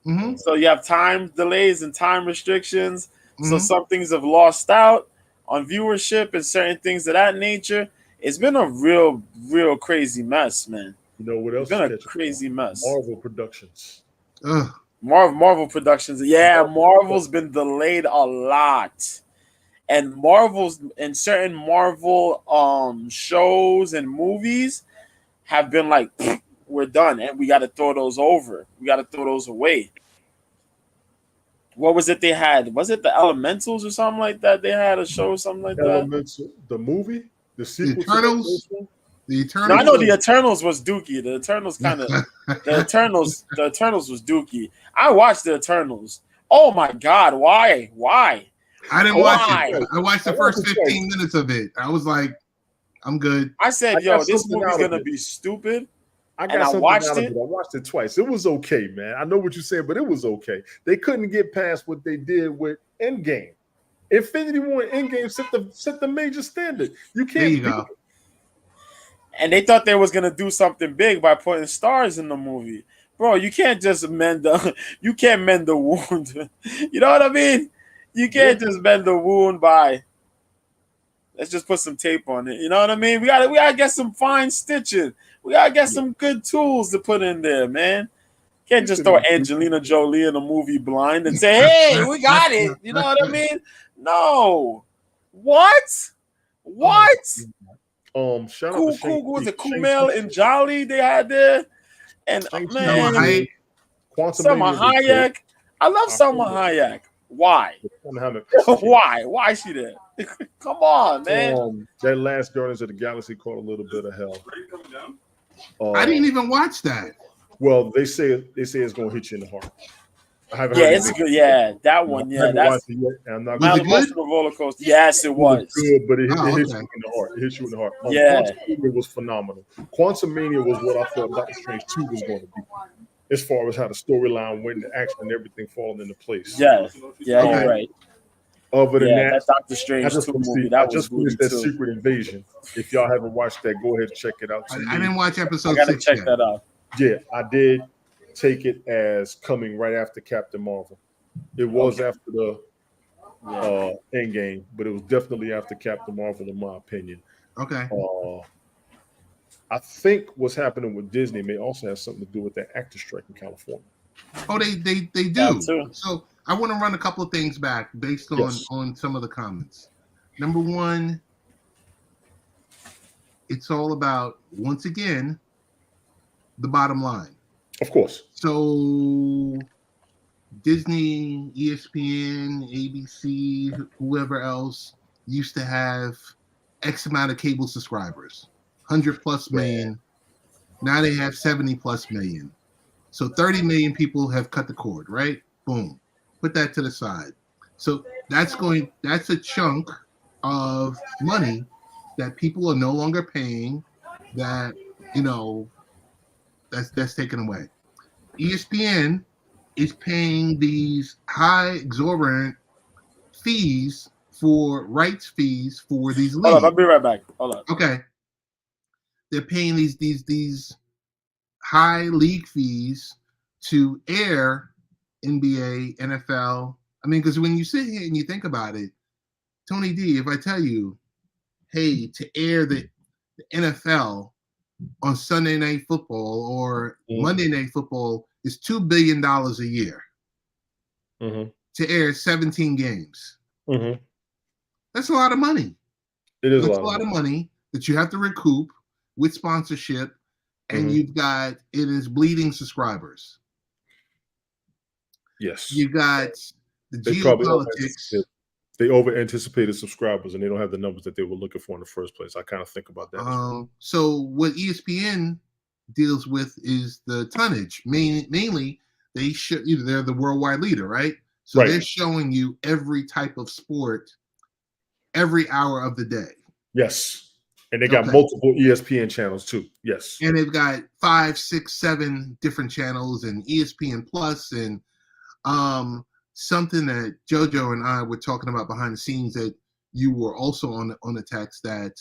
Speaker 3: Mm-hmm.
Speaker 1: So you have time delays and time restrictions.
Speaker 3: Mm-hmm.
Speaker 1: So some things have lost out on viewership and certain things of that nature. It's been a real crazy mess, man.
Speaker 2: You know what else?
Speaker 1: It's been a crazy mess.
Speaker 2: Marvel Productions.
Speaker 1: Marvel Productions. Yeah, Marvel's been delayed a lot. And certain Marvel shows and movies have been like, we're done and we got to throw those over. We got to throw those away. What was it they had? Was it the Elementals or something like that? They had a show or something like that?
Speaker 2: The movie? The sequel?
Speaker 3: The Eternals? The Eternals.
Speaker 1: No, I know the Eternals was dookie. The Eternals kind of the Eternals was dookie. I watched the Eternals. Oh my God, why?
Speaker 3: I didn't watch it. I watched the first 15 minutes of it. I was like, I'm good.
Speaker 1: I said, this movie's gonna be stupid. I watched it.
Speaker 2: I watched it twice. It was okay, man. I know what you're saying, but it was okay. They couldn't get past what they did with Endgame. Infinity War and Endgame set the major standard. You can't.
Speaker 3: There you go.
Speaker 1: And they thought they was gonna do something big by putting stars in the movie, bro. You can't just mend the wound. You know what I mean? You can't just mend the wound by let's just put some tape on it. You know what I mean? We gotta get some fine stitching. We gotta get some good tools to put in there, man. Can't just throw Angelina Jolie in a movie blind and say, "Hey, we got it." You know what I mean? No. What?
Speaker 2: Shout out to
Speaker 1: was it Kumail and Jolly they had there? And man, Selma Hayek. I love Selma Hayek. Why? Why is she there? Come on, man.
Speaker 2: That last Guardians of the Galaxy caught a little bit of hell.
Speaker 3: I didn't even watch that.
Speaker 2: Well, they say it's gonna hit you in the heart.
Speaker 1: It's good. Yeah, that one. Yeah, that's
Speaker 3: Was it good?
Speaker 1: Roller coaster. Yes, it was.
Speaker 2: Good, but it hits you in the heart. It hits you in the heart. Quantumania was phenomenal. Quantumania was what I thought Doctor Strange 2 was going to be, as far as how the storyline went, the action, and everything falling into place.
Speaker 1: Yeah, you're right.
Speaker 2: Other than that,
Speaker 1: Doctor Strange 2 movie. I
Speaker 2: just finished that Secret Invasion. If y'all haven't watched that, go ahead and check it out.
Speaker 3: I didn't watch episode 6.
Speaker 1: I gotta check that out.
Speaker 2: Yeah, I did take it as coming right after Captain Marvel. It was after the Endgame, but it was definitely after Captain Marvel, in my opinion.
Speaker 3: Okay.
Speaker 2: I think what's happening with Disney may also have something to do with that actor strike in California.
Speaker 3: Oh, they do.
Speaker 1: That too.
Speaker 3: So I want to run a couple of things back based
Speaker 2: Yes.
Speaker 3: on some of the comments. Number one, it's all about, once again, the bottom line.
Speaker 2: Of course.
Speaker 3: So Disney, ESPN, ABC, whoever else used to have X amount of cable subscribers, 100 plus million. Now they have 70 plus million. So 30 million people have cut the cord, right? Boom. Put that to the side. So that's a chunk of money that people are no longer paying, that, that's taken away. ESPN is paying these high exorbitant fees rights fees for these leagues.
Speaker 1: Hold up, I'll be right back. Hold up.
Speaker 3: Okay. They're paying these high league fees to air NBA, NFL. I mean, because when you sit here and you think about it, Tony D, if I tell you, hey, to air the NFL on Sunday Night Football or Monday Night Football is $2 billion a year to air 17 games. That's a lot of money.
Speaker 2: It is
Speaker 3: That's
Speaker 2: a lot
Speaker 3: of money that you have to recoup with sponsorship, and it is bleeding subscribers.
Speaker 2: Yes.
Speaker 3: You got the geopolitics.
Speaker 2: They over anticipated subscribers, and they don't have the numbers that they were looking for in the first place. I kind of think about that.
Speaker 3: So what ESPN deals with is the tonnage. Mainly, they're the worldwide leader, right? So they're showing you every type of sport every hour of the day.
Speaker 2: Yes. And they got multiple ESPN channels too. Yes.
Speaker 3: And they've got 5, 6, 7 different channels, and ESPN Plus, and something that JoJo and I were talking about behind the scenes, that you were also on the text, that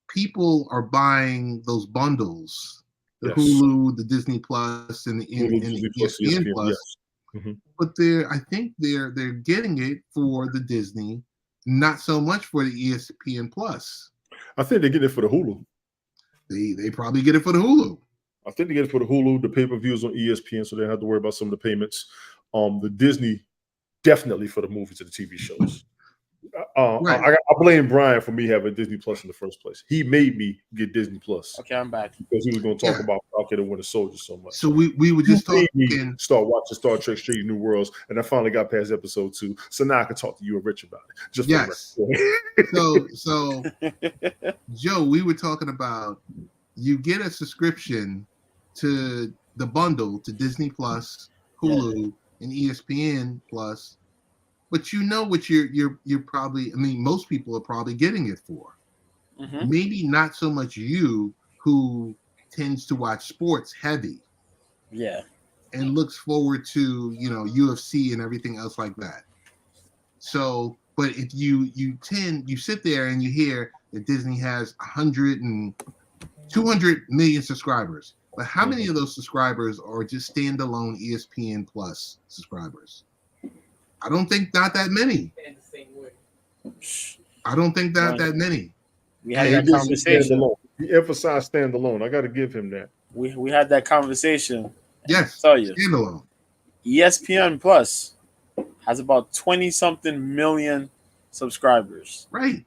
Speaker 3: people are buying those bundles, the Hulu, the Disney Plus, and the ESPN Plus.
Speaker 2: Yes.
Speaker 3: But I think they're getting it for the Disney, not so much for the ESPN Plus.
Speaker 2: I think they get it for the Hulu.
Speaker 3: They probably get it for the Hulu.
Speaker 2: I think they get it for the Hulu, the pay-per-views on ESPN, so they don't have to worry about some of the payments. The Disney, definitely for the movies and the TV shows. I blame Brian for me having Disney Plus in the first place. He made me get Disney Plus.
Speaker 1: Okay, I'm back.
Speaker 2: Because he was going to talk about Falcon and Winter Soldier so much.
Speaker 3: So we were just talking.
Speaker 2: Start watching Star Trek: Strange New Worlds, and I finally got past episode 2. So now I can talk to you and Rich about it. Just
Speaker 3: so Joe, we were talking about, you get a subscription to the bundle to Disney Plus, Hulu, and ESPN Plus, but you know what you're probably, most people are probably getting it for. Maybe not so much you, who tends to watch sports heavy.
Speaker 1: Yeah.
Speaker 3: And looks forward to, UFC and everything else like that. So, but if you sit there and you hear that Disney has 100 and 200 million subscribers, but how many of those subscribers are just standalone ESPN Plus subscribers? I don't think not that many. I don't think that many.
Speaker 1: We had that conversation.
Speaker 2: He emphasized standalone. I got to give him that.
Speaker 1: We had that conversation.
Speaker 3: Yes,
Speaker 1: tell you,
Speaker 3: standalone.
Speaker 1: ESPN Plus has about 20-something million subscribers.
Speaker 3: Right.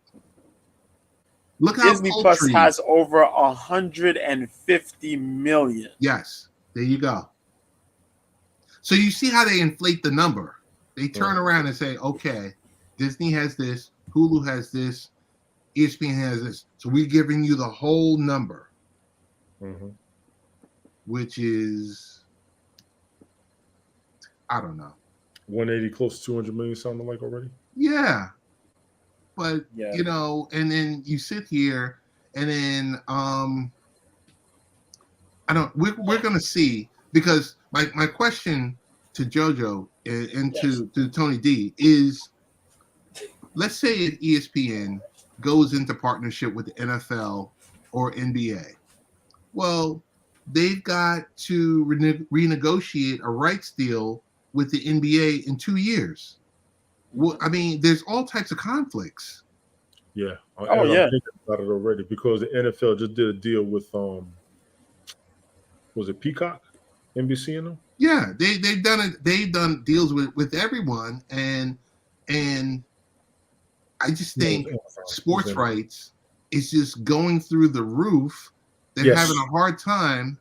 Speaker 3: Look how
Speaker 1: Disney Plus has over 150 million.
Speaker 3: Yes, there you go. So you see how they inflate the number. They turn around and say, okay, Disney has this, Hulu has this, ESPN has this. So we're giving you the whole number, which is, I don't know.
Speaker 2: 180, close to 200 million, sounding like already?
Speaker 3: Yeah. But, and then you sit here, and then we're going to see, because my question to JoJo and to Tony D is, let's say if ESPN goes into partnership with the NFL or NBA, well, they've got to renegotiate a rights deal with the NBA in 2 years. Well, there's all types of conflicts.
Speaker 2: Yeah.
Speaker 1: Oh,
Speaker 2: And I'm
Speaker 1: yeah.
Speaker 2: thinking about it already because the NFL just did a deal with was it Peacock, NBC and them?
Speaker 3: Yeah, they've done it. They've done deals with everyone, and I just
Speaker 2: No, it was
Speaker 3: think
Speaker 2: Amazon. It was
Speaker 3: sports
Speaker 2: Amazon.
Speaker 3: rights is just going through the roof. They're
Speaker 2: Yes.
Speaker 3: having a hard time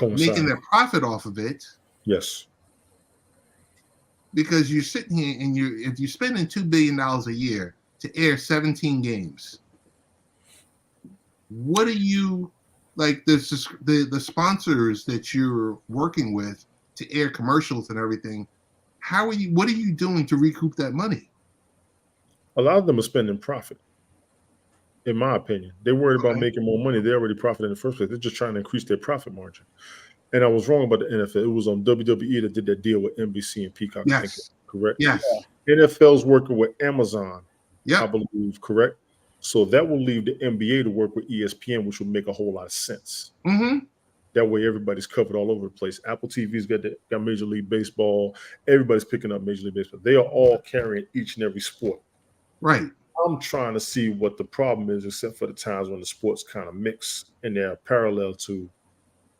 Speaker 3: making
Speaker 2: Coincide.
Speaker 3: their profit off of it
Speaker 2: Yes.
Speaker 3: because you're sitting here and if you're spending $2 billion a year to air 17 games, what are you like the sponsors that you're working with to air commercials and everything? What are you doing to recoup that money?
Speaker 2: A lot of them are spending profit. In my opinion, they're worried about
Speaker 3: Okay.
Speaker 2: making more money. They already profit in the first place. They're just trying to increase their profit margin. And I was wrong about the NFL. It was on WWE that did that deal with NBC and Peacock. I think,
Speaker 3: Yes.
Speaker 2: correct?
Speaker 3: Yes.
Speaker 2: NFL's working with Amazon, I
Speaker 3: Yep.
Speaker 2: believe, correct? So that will leave the NBA to work with ESPN, which will make a whole lot of sense.
Speaker 3: Mm-hmm.
Speaker 2: That way, everybody's covered all over the place. Apple TV's got Major League Baseball. Everybody's picking up Major League Baseball. They are all carrying each and every sport.
Speaker 3: Right.
Speaker 2: I'm trying to see what the problem is, except for the times when the sports kind of mix and they're parallel to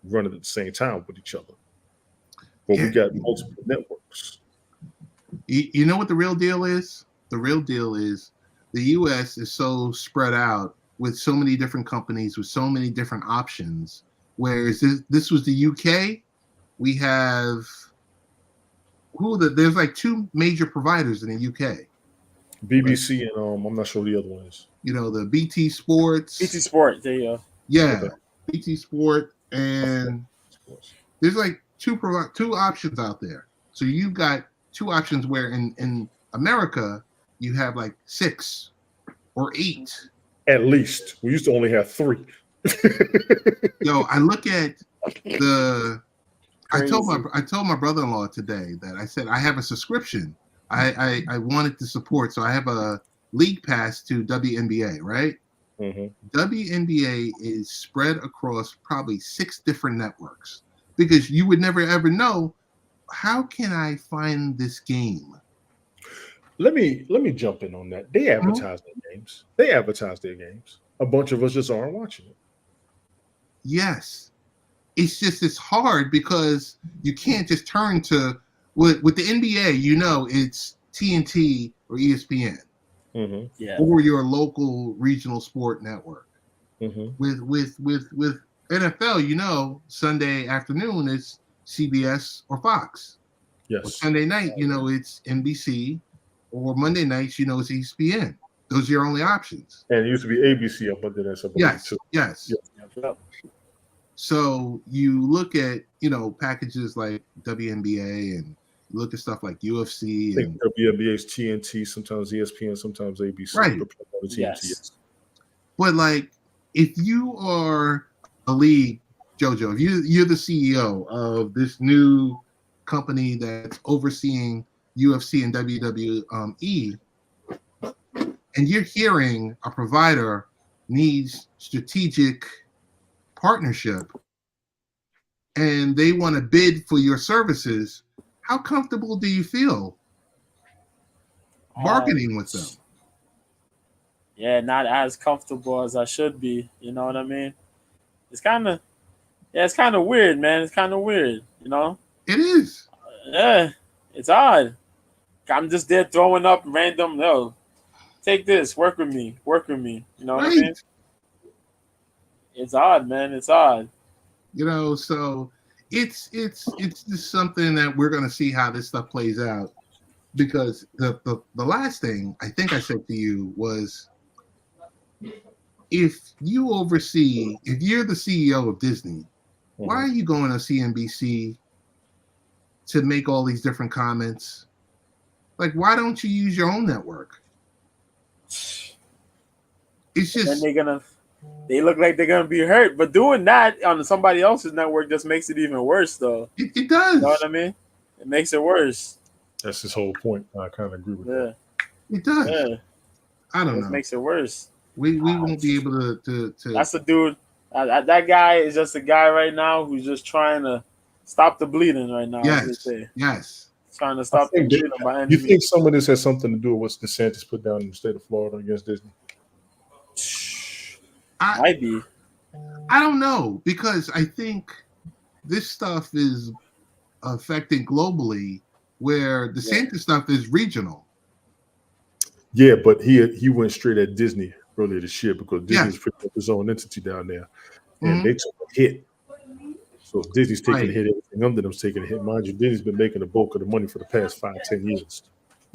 Speaker 2: running at the same time with each other. But we got multiple networks.
Speaker 3: You know what the real deal is? The real deal is the U.S. is so spread out with so many different companies with so many different options. Whereas this was the U.K., we have there's like two major providers in the U.K.
Speaker 2: BBC and I'm not sure the other one is.
Speaker 3: You know, the BT Sports.
Speaker 1: BT Sport, there you go.
Speaker 3: Yeah,
Speaker 2: Okay.
Speaker 3: BT Sport, and there's like two options out there. So you've got two options where in America you have like 6 or 8.
Speaker 2: At least. We used to only have 3.
Speaker 3: Yo, I look at the. I told
Speaker 1: Crazy.
Speaker 3: my brother-in-law today that I said I have a subscription. I wanted to support, so I have a league pass to WNBA, right?
Speaker 2: Mm-hmm.
Speaker 3: WNBA is spread across probably 6 different networks because you would never ever know, how can I find this game?
Speaker 2: Let me jump in on that. They advertise their games. They advertise their games. A bunch of us just aren't watching it.
Speaker 3: Yes. It's hard because you can't just turn to with the NBA, you know, it's TNT or ESPN.
Speaker 2: Mm-hmm.
Speaker 1: Yeah.
Speaker 3: Or your local regional sport network.
Speaker 2: Mm-hmm.
Speaker 3: With NFL, you know, Sunday afternoon it's CBS or Fox. Or
Speaker 2: Yes.
Speaker 3: Sunday night, you know, it's NBC, or Monday nights, you know, it's ESPN. Those are your only options.
Speaker 2: And it used to be ABC up under that.
Speaker 3: Yes,
Speaker 2: Too.
Speaker 3: yes.
Speaker 1: Yep.
Speaker 3: So you look at, you know, packages like WNBA and you look at stuff like UFC.
Speaker 2: I think WNBA is TNT, sometimes ESPN, sometimes ABC.
Speaker 3: Right.
Speaker 2: TNT,
Speaker 1: Yes.
Speaker 3: But like, if you are a league, JoJo, if you're the CEO of this new company that's overseeing UFC and WWE, and you're hearing a provider needs strategic partnership and they want to bid for your services, how comfortable do you feel bargaining with them?
Speaker 1: Yeah, not as comfortable as I should be. You know what I mean? It's kind of weird, man. It's kind of weird, you know?
Speaker 3: It is.
Speaker 1: Yeah, it's odd. I'm just there throwing up random, no, take this, work with me. You know what I mean?
Speaker 3: Right.
Speaker 1: It's odd, man. It's odd.
Speaker 3: You know, so it's just something that we're going to see how this stuff plays out, because the last thing I think I said to you was, if you're the CEO of Disney, why are you going to CNBC to make all these different comments? Like, why don't you use your own network? It's just,
Speaker 1: And they look like they're gonna be hurt, but doing that on somebody else's network just makes it even worse, though.
Speaker 3: it does.
Speaker 1: You know what I mean? It makes it worse.
Speaker 2: That's his whole point. I kind of agree with that.
Speaker 1: Yeah,
Speaker 3: It does.
Speaker 1: yeah.
Speaker 3: I don't
Speaker 1: It
Speaker 3: know.
Speaker 1: makes it worse.
Speaker 3: We won't be able to.
Speaker 1: That's the dude. That guy is just a guy right now who's just trying to stop the bleeding right now. as they
Speaker 3: Yes.
Speaker 1: say.
Speaker 3: Yes.
Speaker 1: trying to stop them freedom by any
Speaker 2: You
Speaker 1: means.
Speaker 2: think some of this has something to do with what DeSantis put down in the state of Florida against Disney?
Speaker 1: Might be.
Speaker 3: I don't know, because I think this stuff is affected globally, where the DeSantis stuff is regional.
Speaker 2: Yeah, but he went straight at Disney earlier this year because Disney's putting up his own entity down there, and they took a hit. So Disney's taking a hit, everything under them's taking a hit. Mind you, Disney's been making the bulk of the money for the past 5-10 years.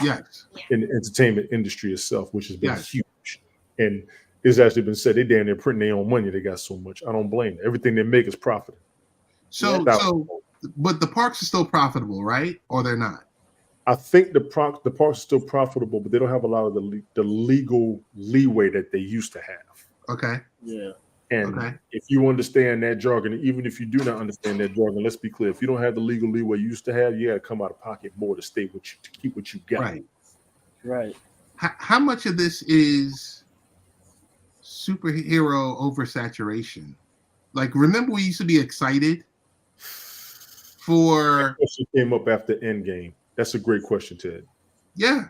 Speaker 3: Yes.
Speaker 2: In the entertainment industry itself, which has been huge. And it's actually been said they damn near printing their own money. They got so much. I don't blame them. Everything they make is profitable.
Speaker 3: So but the parks are still profitable, right? Or they're not?
Speaker 2: I think the parks are still profitable, but they don't have a lot of the legal leeway that they used to have.
Speaker 3: Okay.
Speaker 1: Yeah.
Speaker 2: And if you understand that jargon, even if you do not understand that jargon, let's be clear. If you don't have the legal leeway you used to have, you got to come out of pocket more to stay with you, to keep what you got.
Speaker 3: Right.
Speaker 1: Right.
Speaker 3: How much of this is superhero oversaturation? Like, remember we used to be excited for...
Speaker 2: That question came up after Endgame. That's a great question, Ted.
Speaker 3: Yeah.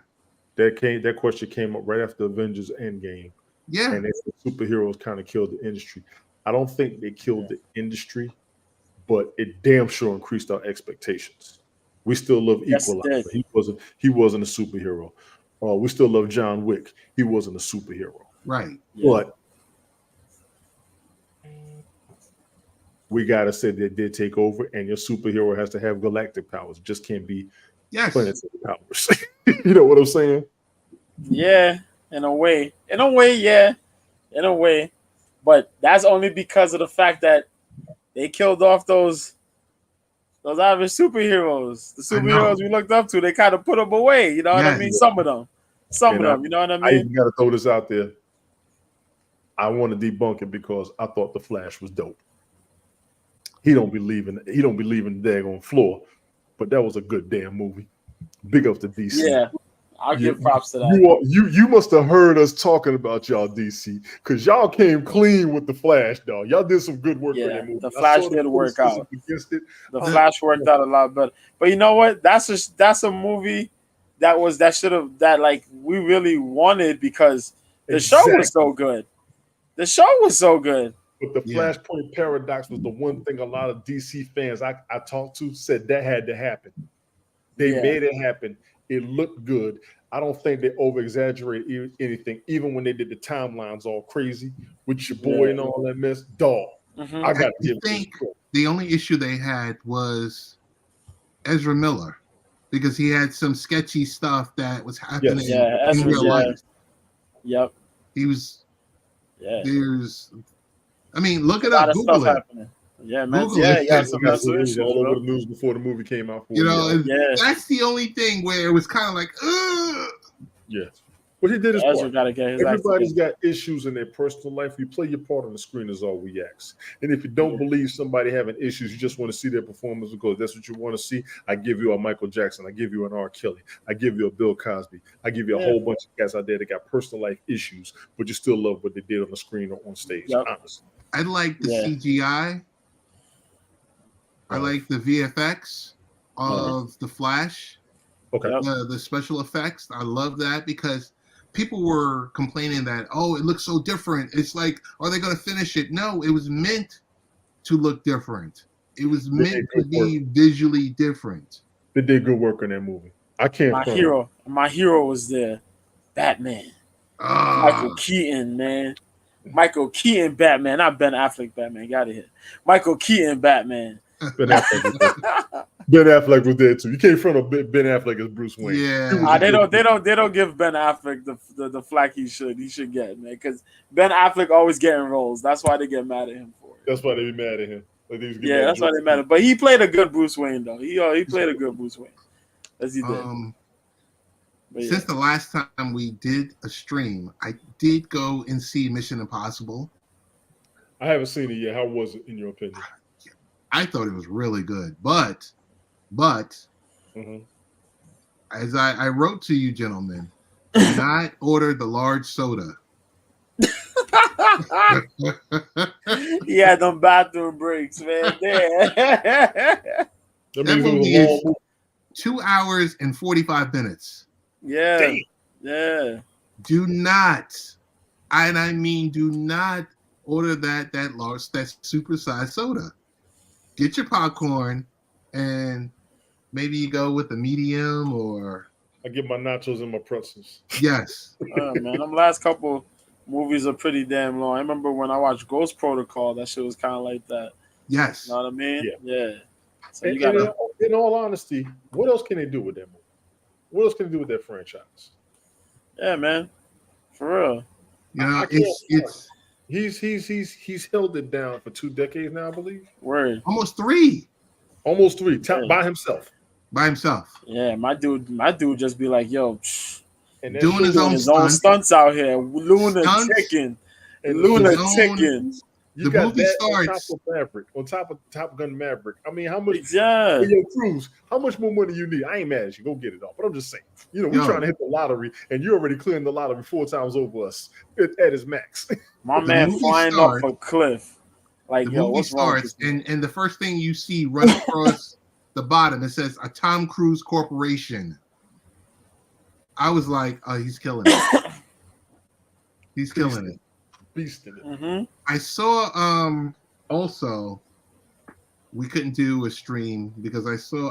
Speaker 2: That question came up right after Avengers Endgame.
Speaker 3: Yeah.
Speaker 2: And they said superheroes kind of killed the industry. I don't think they killed the industry, but it damn sure increased our expectations. We still love Equalizer. He wasn't a superhero. We still love John Wick. He wasn't a superhero.
Speaker 3: Right.
Speaker 2: But we gotta say they did take over, and your superhero has to have galactic powers. It just can't be planetary powers. You know what I'm saying?
Speaker 1: Yeah, in a way, yeah, in a way, but that's only because of the fact that they killed off those average superheroes. The superheroes we looked up to, they kind of put them away. You know what I mean? Some of them. You know what I mean?
Speaker 2: I even got to throw this out there. I want to debunk it because I thought the Flash was dope. He don't be leaving the daggone floor, but that was a good damn movie. Big up to DC.
Speaker 1: Yeah, I'll give props to that.
Speaker 2: You must have heard us talking about y'all DC, because y'all came clean with the Flash, dog. Y'all did some good work on that movie.
Speaker 1: The Flash did work out. The Flash worked out a lot better. But you know what? That's a movie that we really wanted because the show was so good. The show was so good.
Speaker 2: But the Flashpoint paradox was the one thing a lot of DC fans I talked to said that had to happen. They made it happen. It looked good. I don't think they over-exaggerate anything, even when they did the timelines all crazy with your boy and all that mess. Dog.
Speaker 3: Mm-hmm. I think the only issue they had was Ezra Miller, because he had some sketchy stuff that was happening in real life.
Speaker 1: Yep.
Speaker 3: He was. I mean, look it up. Google it.
Speaker 1: Yeah, man.
Speaker 2: All over the news before the movie came out.
Speaker 3: That's the only thing where it was kind of like, ugh.
Speaker 2: Yeah. But he did his part.
Speaker 1: Everybody's
Speaker 2: got issues in their personal life. You play your part on the screen is all we ask. And if you don't believe somebody having issues, you just want to see their performance because that's what you want to see. I give you a Michael Jackson. I give you an R. Kelly. I give you a Bill Cosby. I give you a whole bunch of guys out there that got personal life issues, but you still love what they did on the screen or on stage. Honestly.
Speaker 3: I like the CGI. I like the VFX of the Flash.
Speaker 2: Okay.
Speaker 3: The special effects. I love that because people were complaining that, it looks so different. It's like, are they going to finish it? No, it was meant to look different. It was meant to be visually different.
Speaker 2: They did good work on that movie.
Speaker 1: My hero was there. Batman. Michael Keaton, man. Michael Keaton Batman, not Ben Affleck Batman. Got it here. Michael Keaton Batman.
Speaker 2: Ben Affleck was there too. You can't front of Ben Affleck as Bruce Wayne.
Speaker 3: Yeah,
Speaker 1: they don't give Ben Affleck the flack he should get, man. Because Ben Affleck always getting roles. That's why they get mad at him for it.
Speaker 2: That's why they be mad at him.
Speaker 1: That's why they mad at him. But he played a good Bruce Wayne though. He played a good Bruce Wayne, as he did.
Speaker 3: Since the last time we did a stream, I did go and see Mission Impossible.
Speaker 2: I haven't seen it yet. How was it in your opinion?
Speaker 3: I thought it was really good, but as I wrote to you gentlemen, do not order the large soda.
Speaker 1: Yeah, them bathroom breaks, man.
Speaker 3: That movie is 2 hours and 45 minutes.
Speaker 1: Yeah.
Speaker 2: Damn.
Speaker 1: Yeah.
Speaker 3: Do not, and I mean do not order that supersized soda. Get your popcorn and maybe you go with a medium or
Speaker 2: I get my nachos and my pretzels.
Speaker 3: yes.
Speaker 1: Man, them last couple movies are pretty damn long. I remember when I watched Ghost Protocol, that shit was kind of like that.
Speaker 3: Yes.
Speaker 1: You know what I mean? Yeah. So
Speaker 2: And,
Speaker 1: you gotta.
Speaker 2: in all honesty, what else can they do with that movie? What else can they do with that franchise?
Speaker 1: Yeah, man. For real.
Speaker 3: You know,
Speaker 2: I can't
Speaker 3: it's
Speaker 2: he's held it down for 2 decades now, I believe.
Speaker 1: Word.
Speaker 3: almost 3
Speaker 2: Almost 3
Speaker 1: Yeah.
Speaker 2: by himself.
Speaker 3: by himself.
Speaker 1: Yeah, my dude just be like, yo, psh,
Speaker 2: And that
Speaker 3: Doing
Speaker 2: shit-
Speaker 3: his
Speaker 1: doing
Speaker 3: own
Speaker 1: his own stunts out here. Luna
Speaker 3: Stunts?
Speaker 1: ticking.
Speaker 2: and
Speaker 1: Luna
Speaker 3: his own-
Speaker 1: ticking.
Speaker 2: you
Speaker 3: the
Speaker 2: got
Speaker 3: movie
Speaker 2: that on
Speaker 3: starts-
Speaker 2: top of Maverick, on top of Top Gun Maverick. I mean, how much
Speaker 1: Yeah.
Speaker 2: Yo, Cruz, how much more money you need? I ain't mad at you. Go get it all. But I'm just saying, you know, we're
Speaker 3: Yo.
Speaker 2: trying to hit the lottery, and you're already clearing the lottery 4 times over us at his max.
Speaker 1: My
Speaker 3: The
Speaker 1: man
Speaker 3: movie
Speaker 1: flying
Speaker 3: starts-
Speaker 1: off a cliff. Like,
Speaker 3: The
Speaker 1: yo,
Speaker 3: movie
Speaker 1: what's wrong with
Speaker 3: starts,
Speaker 1: this man?
Speaker 3: and the first thing you see run across the bottom, it says a Tom Cruise Corporation. I was like, oh, he's killing it. He's killing it.
Speaker 2: Beast in it.
Speaker 1: Mm-hmm.
Speaker 3: I saw also we couldn't do a stream because I saw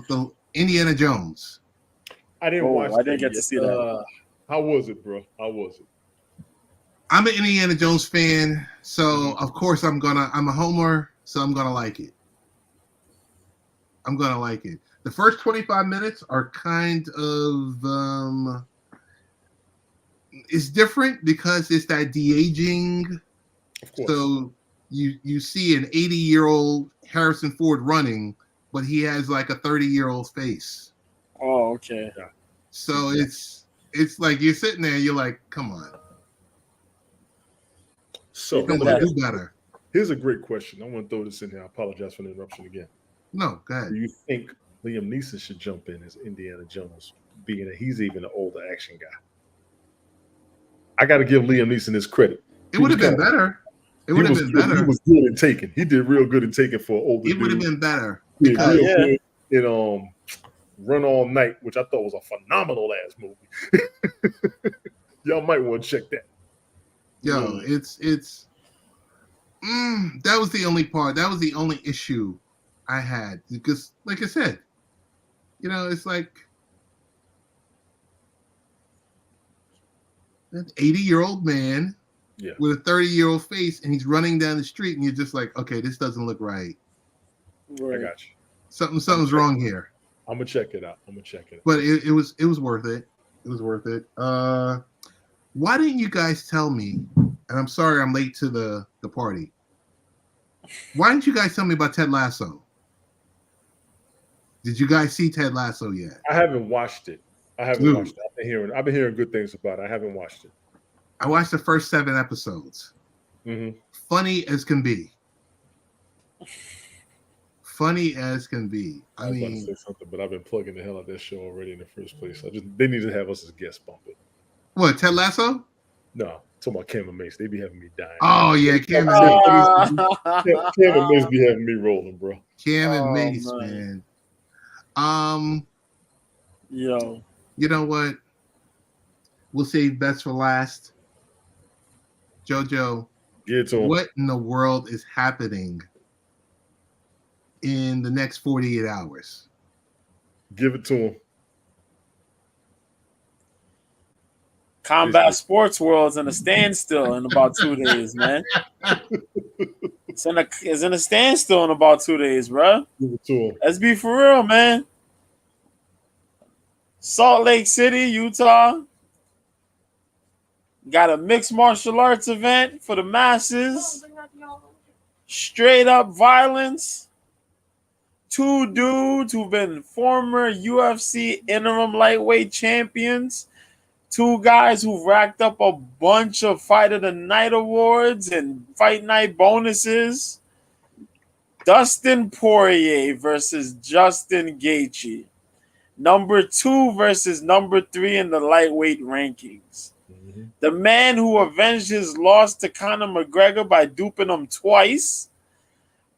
Speaker 3: the Indiana Jones.
Speaker 2: I didn't
Speaker 1: Oh,
Speaker 2: watch.
Speaker 1: I didn't
Speaker 2: that
Speaker 1: get to
Speaker 2: yet.
Speaker 1: see that.
Speaker 2: How was it, bro? How was it?
Speaker 3: I'm an Indiana Jones fan, so of course I'm a homer, so I'm gonna like it. I'm gonna like it. The first 25 minutes are kind of it's different because it's that de-aging.
Speaker 2: Of course.
Speaker 3: So you see an 80-year-old Harrison Ford running, but he has like a 30-year-old face.
Speaker 1: Oh, okay.
Speaker 3: So it's like you're sitting there, you're like, come on,
Speaker 2: So
Speaker 3: come
Speaker 1: Yeah.
Speaker 3: on, do better.
Speaker 2: here's a great question. I want to throw this in here. I apologize for the interruption again.
Speaker 3: No, go ahead.
Speaker 2: Do you think Liam Neeson should jump in as Indiana Jones, being that he's even an older action guy? I got to give Liam Neeson his credit.
Speaker 3: It would have been better. It would have been
Speaker 2: He
Speaker 3: better.
Speaker 2: was good in Taken. He did real good in Taken for an older
Speaker 3: It would have
Speaker 2: dude.
Speaker 3: been better.
Speaker 2: He did
Speaker 3: because-
Speaker 2: real
Speaker 1: Yeah.
Speaker 2: good in Run All Night, which I thought was a phenomenal ass movie. Y'all might want to check that.
Speaker 3: Yo, it's that was the only part. That was the only issue I had because, like I said, you know, it's like an 80-year-old man
Speaker 2: Yeah.
Speaker 3: with a 30-year-old face, and he's running down the street, and you're just like, okay, this doesn't look right.
Speaker 2: I
Speaker 1: Right.
Speaker 2: got you.
Speaker 3: Something's wrong here.
Speaker 2: I'm gonna check it out.
Speaker 3: But it was worth it. It was worth it. Why didn't you guys tell me? And I'm sorry I'm late to the party. Why didn't you guys tell me about Ted Lasso? Did you guys see Ted Lasso yet?
Speaker 2: I haven't watched it.
Speaker 3: Dude.
Speaker 2: Watched it. I've been hearing good things about it. I haven't watched it.
Speaker 3: I watched the first 7 episodes.
Speaker 2: Mm-hmm.
Speaker 3: Funny as can be. Funny as can be.
Speaker 2: I
Speaker 3: I
Speaker 2: was about to
Speaker 3: mean,
Speaker 2: say something, but I've been plugging the hell out of that show already in the first place. They need to have us as guest bump it.
Speaker 3: what, Ted Lasso?
Speaker 2: No, talking about Cam and Mace. They be having me dying.
Speaker 3: Oh yeah, Cam and
Speaker 2: Cam and Mace be having me rolling, bro.
Speaker 1: Oh,
Speaker 3: Mace,
Speaker 1: man.
Speaker 3: man.
Speaker 1: Yo.
Speaker 3: You know what? We'll save best for last. Jojo,
Speaker 2: Get to him.
Speaker 3: what in the world is happening in the next 48 hours?
Speaker 2: Give it to him.
Speaker 1: Combat sports world's in a standstill in about 2 days, man. It's in a standstill in about 2 days, bro.
Speaker 2: Give it to him.
Speaker 1: Let's be for real, man. Salt Lake City, Utah. Got a mixed martial arts event for the masses. Straight up violence. 2 dudes who've been former UFC interim lightweight champions. 2 guys who've racked up a bunch of Fight of the Night awards and Fight Night bonuses. Dustin Poirier versus Justin Gaethje. Number 2 versus number 3 in the lightweight rankings.
Speaker 2: Mm-hmm.
Speaker 1: The man who avenged his loss to Conor McGregor by duping him twice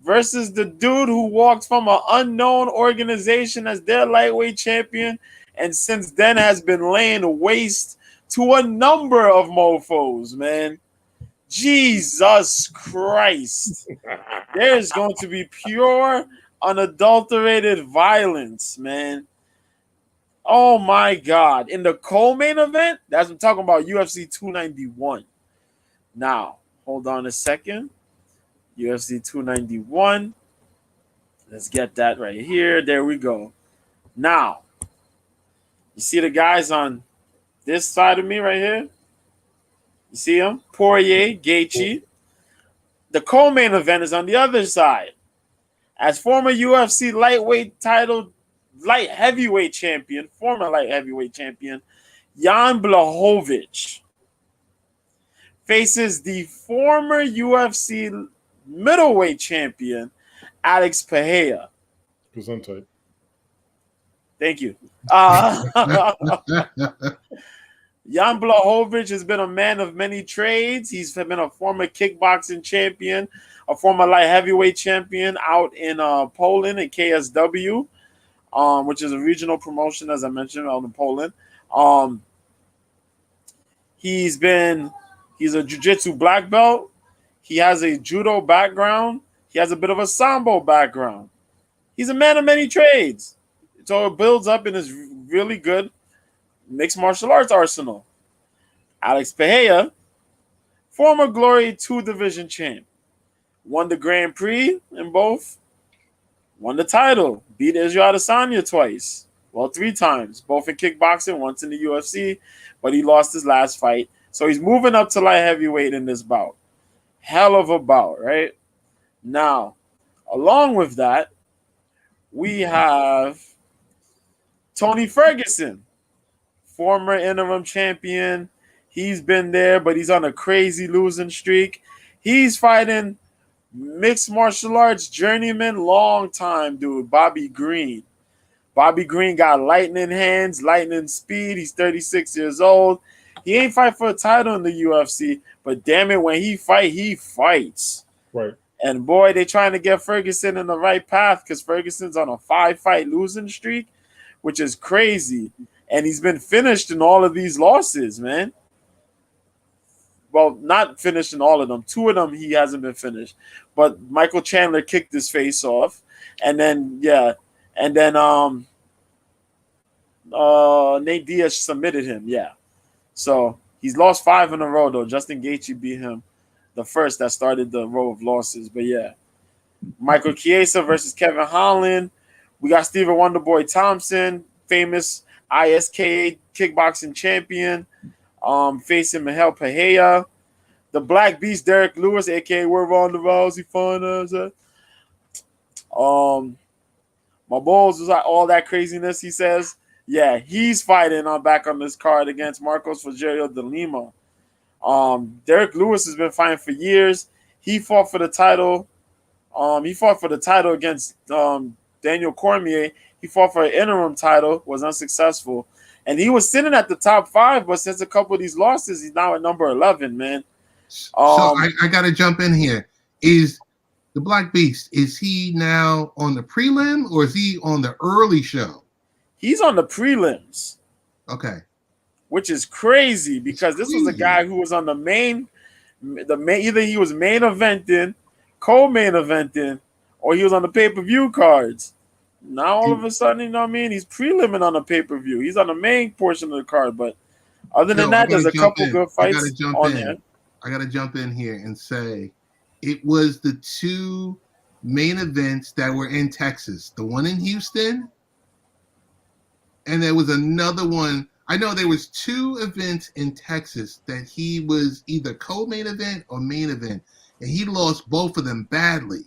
Speaker 1: versus the dude who walked from an unknown organization as their lightweight champion and since then has been laying waste to a number of mofos, man. Jesus Christ. There's going to be pure, unadulterated violence, man. Oh my God. In the co-main event, that's what I'm talking about, UFC 291. Now, hold on a second. UFC 291. Let's get that right here. There we go. Now, you see the guys on this side of me right here? You see them? Poirier, Gaethje. The co-main event is on the other side. As former UFC light heavyweight champion, Jan Blachowicz faces the former UFC middleweight champion, Alex Pereira.
Speaker 2: Gesundheit.
Speaker 1: Thank you. Jan Blachowicz has been a man of many trades. He's been a former kickboxing champion, a former light heavyweight champion out in Poland at KSW, which is a regional promotion, as I mentioned, out in Poland. He's a jiu-jitsu black belt. He has a judo background. He has a bit of a sambo background. He's a man of many trades. So it builds up in his really good mixed martial arts arsenal. Alex Pereira, former Glory 2 division champ, won the Grand Prix in both, won the title, beat Israel Adesanya twice, well, 3 times, both in kickboxing, once in the UFC, but he lost his last fight. So he's moving up to light heavyweight in this bout. Hell of a bout, right? Now, along with that, we have Tony Ferguson, former interim champion. He's been there, but he's on a crazy losing streak. He's fighting mixed martial arts journeyman, long time dude, Bobby Green. Bobby Green got lightning hands, lightning speed. He's 36 years old. He ain't fight for a title in the UFC, but damn it, when he fights.
Speaker 2: Right.
Speaker 1: And boy, they trying to get Ferguson in the right path because Ferguson's on a 5-fight losing streak, which is crazy. And he's been finished in all of these losses, man. Well, not finished in all of them. 2 of them he hasn't been finished. But Michael Chandler kicked his face off. And then, Nate Diaz submitted him, yeah. So he's lost 5 in a row, though. Justin Gaethje beat him, the first that started the row of losses. But, yeah. Michael Chiesa versus Kevin Holland. We got Stephen Wonderboy Thompson, famous ISKA kickboxing champion, facing Miguel Pereira. The Black Beast, Derek Lewis, a.k.a. we're Ronda Rousey fighters. My balls was like all that craziness, he says. Yeah, he's fighting back on this card against Marcos Rogerio de Lima. Derek Lewis has been fighting for years. He fought for the title. Against Daniel Cormier. He fought for an interim title, was unsuccessful. And he was sitting at the top 5, but since a couple of these losses, he's now at number 11, man.
Speaker 3: So I got to jump in here. Is the Black Beast, is he now on the prelim or is he on the early show?
Speaker 1: He's on the prelims.
Speaker 3: Okay.
Speaker 1: Which is crazy because this was a guy who was on the main, either he was main eventing, co-main eventing, or he was on the pay-per-view cards. Now all of a sudden, you know what I mean? He's preliming on the pay-per-view. He's on the main portion of the card, but other than that, there's a couple good fights on there.
Speaker 3: I got to jump in here and say it was the 2 main events that were in Texas. The one in Houston, and there was another one. I know there was 2 events in Texas that he was either co-main event or main event, and he lost both of them badly.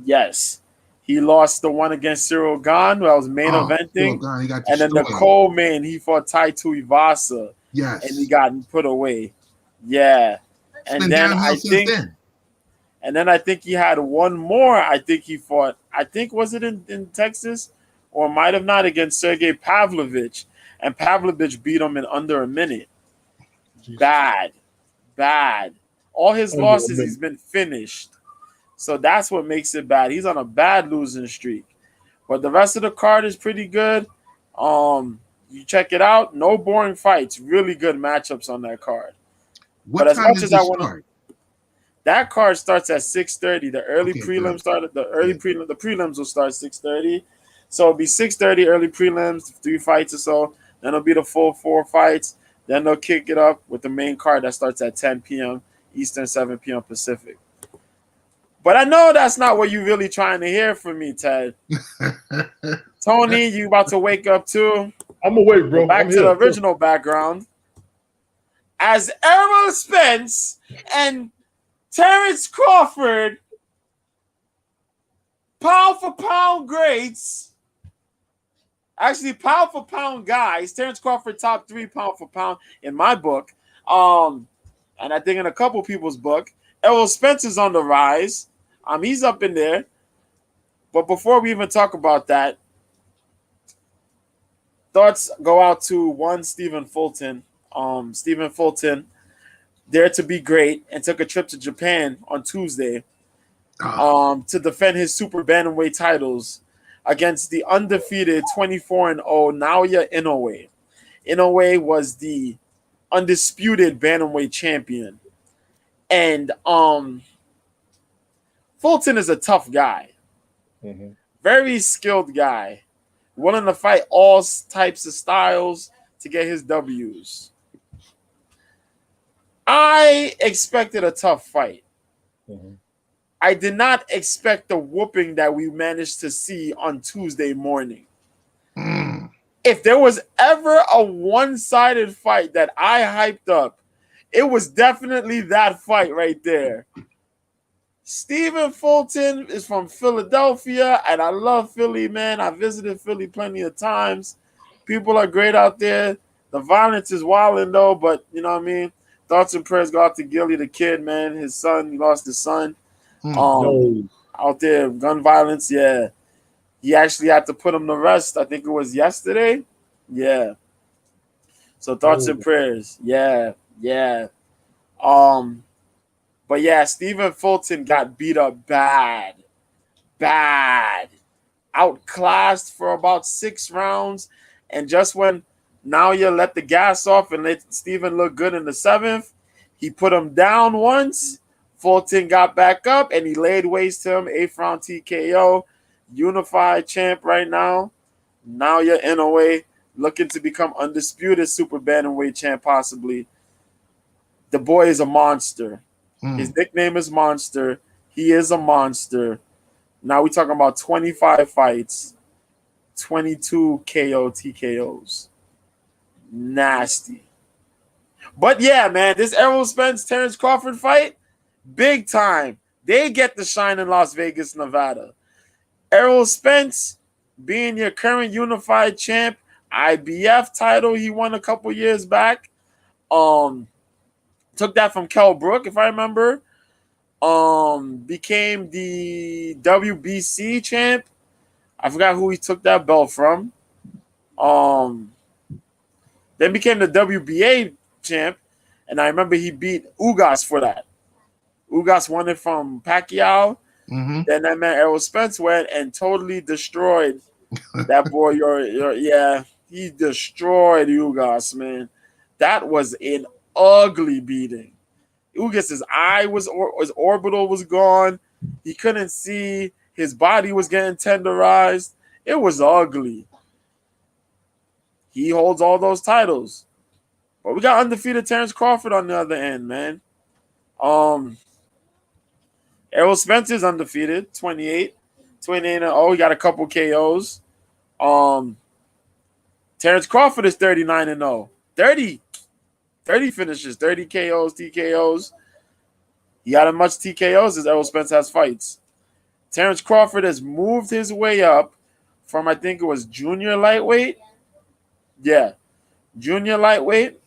Speaker 1: Yes. He lost the one against Cyril Gane, who I was main eventing. And then the co-main, he fought Tai Tuivasa.
Speaker 3: Yes.
Speaker 1: And he got put away. Yeah. And then I think he had one more. I think he fought, was it in Texas? Or might have not, against Sergey Pavlovich. And Pavlovich beat him in under a minute. Jesus. Bad. All his losses, he's been finished. So that's what makes it bad. He's on a bad losing streak. But the rest of the card is pretty good. You check it out. No boring fights. Really good matchups on that card.
Speaker 3: What
Speaker 1: But as
Speaker 3: time
Speaker 1: much
Speaker 3: does
Speaker 1: as I
Speaker 3: this
Speaker 1: want to,
Speaker 3: start?
Speaker 1: that card starts at 6:30. The early
Speaker 3: Okay,
Speaker 1: prelims
Speaker 3: good.
Speaker 1: started. The early
Speaker 3: Yeah.
Speaker 1: prelim. The prelims will start 6:30. So it'll be 6:30 early prelims, 3 fights or so. Then it'll be the full 4 fights. Then they'll kick it up with the main card that starts at 10 p.m. Eastern, 7 p.m. Pacific. But I know that's not what you're really trying to hear from me, Ted. Tony, you about to wake up too?
Speaker 2: I'm awake, bro.
Speaker 1: Back
Speaker 2: I'm
Speaker 1: to
Speaker 2: here.
Speaker 1: the original background. As Errol Spence and Terrence Crawford, pound for pound greats, actually pound for pound guys. Terrence Crawford top 3 pound for pound in my book, and I think in a couple people's book. Errol Spence is on the rise. He's up in there. But before we even talk about that, thoughts go out to one Stephen Fulton. Stephen Fulton, there to be great, and took a trip to Japan on Tuesday to defend his super bantamweight titles against the undefeated 24-0 Naoya Inoue. Inoue was the undisputed bantamweight champion, and Fulton is a tough guy, very skilled guy, willing to fight all types of styles to get his W's. I expected a tough fight. I did not expect the whooping that we managed to see on Tuesday morning. If there was ever a one-sided fight that I hyped up, it was definitely that fight right there. Stephen Fulton is from Philadelphia, and I love Philly, man. I visited Philly plenty of times. People are great out there. The violence is wilding, though, but you know what I mean? Thoughts and prayers go out to Gilly the kid, man. His son, he lost his son. Out there, gun violence, yeah. He actually had to put him to rest. I think it was yesterday. Yeah. So thoughts and prayers. Yeah. But yeah, Stephen Fulton got beat up bad. Outclassed for about 6 rounds. And just when Naoya let the gas off and let Stephen look good in the 7th, he put him down once. Fulton got back up and he laid waste to him. 8th round TKO. Unified champ right now. Naoya Inoue looking to become undisputed super bantamweight champ possibly. The boy is a monster. His nickname is Monster. He is a monster. Now we're talking about 25 fights, 22 KO TKOs. Nasty. But yeah, man, this Errol Spence Terrence Crawford fight, big time. They get the shine in Las Vegas, Nevada. Errol Spence being your current unified champ, IBF title he won a couple years back. Took that from Kell Brook, if I remember. Became the WBC champ. I forgot who he took that belt from. Then became the WBA champ. And I remember he beat Ugas for that. Ugas won it from Pacquiao. Then that man Errol Spence went and totally destroyed that boy. He destroyed Ugas, man. That was an ugly beating. Ugas' eye was orbital was gone. He couldn't see. His body was getting tenderized. It was ugly. He holds all those titles. But we got undefeated Terrence Crawford on the other end, man. Errol Spence is undefeated, 28. 28-0. He got a couple KOs. Terrence Crawford is 39-0. 30 finishes, 30 KOs, TKOs. He got as much TKOs as Errol Spence has fights. Terrence Crawford has moved his way up from, I think it was junior lightweight. Yeah. Junior lightweight,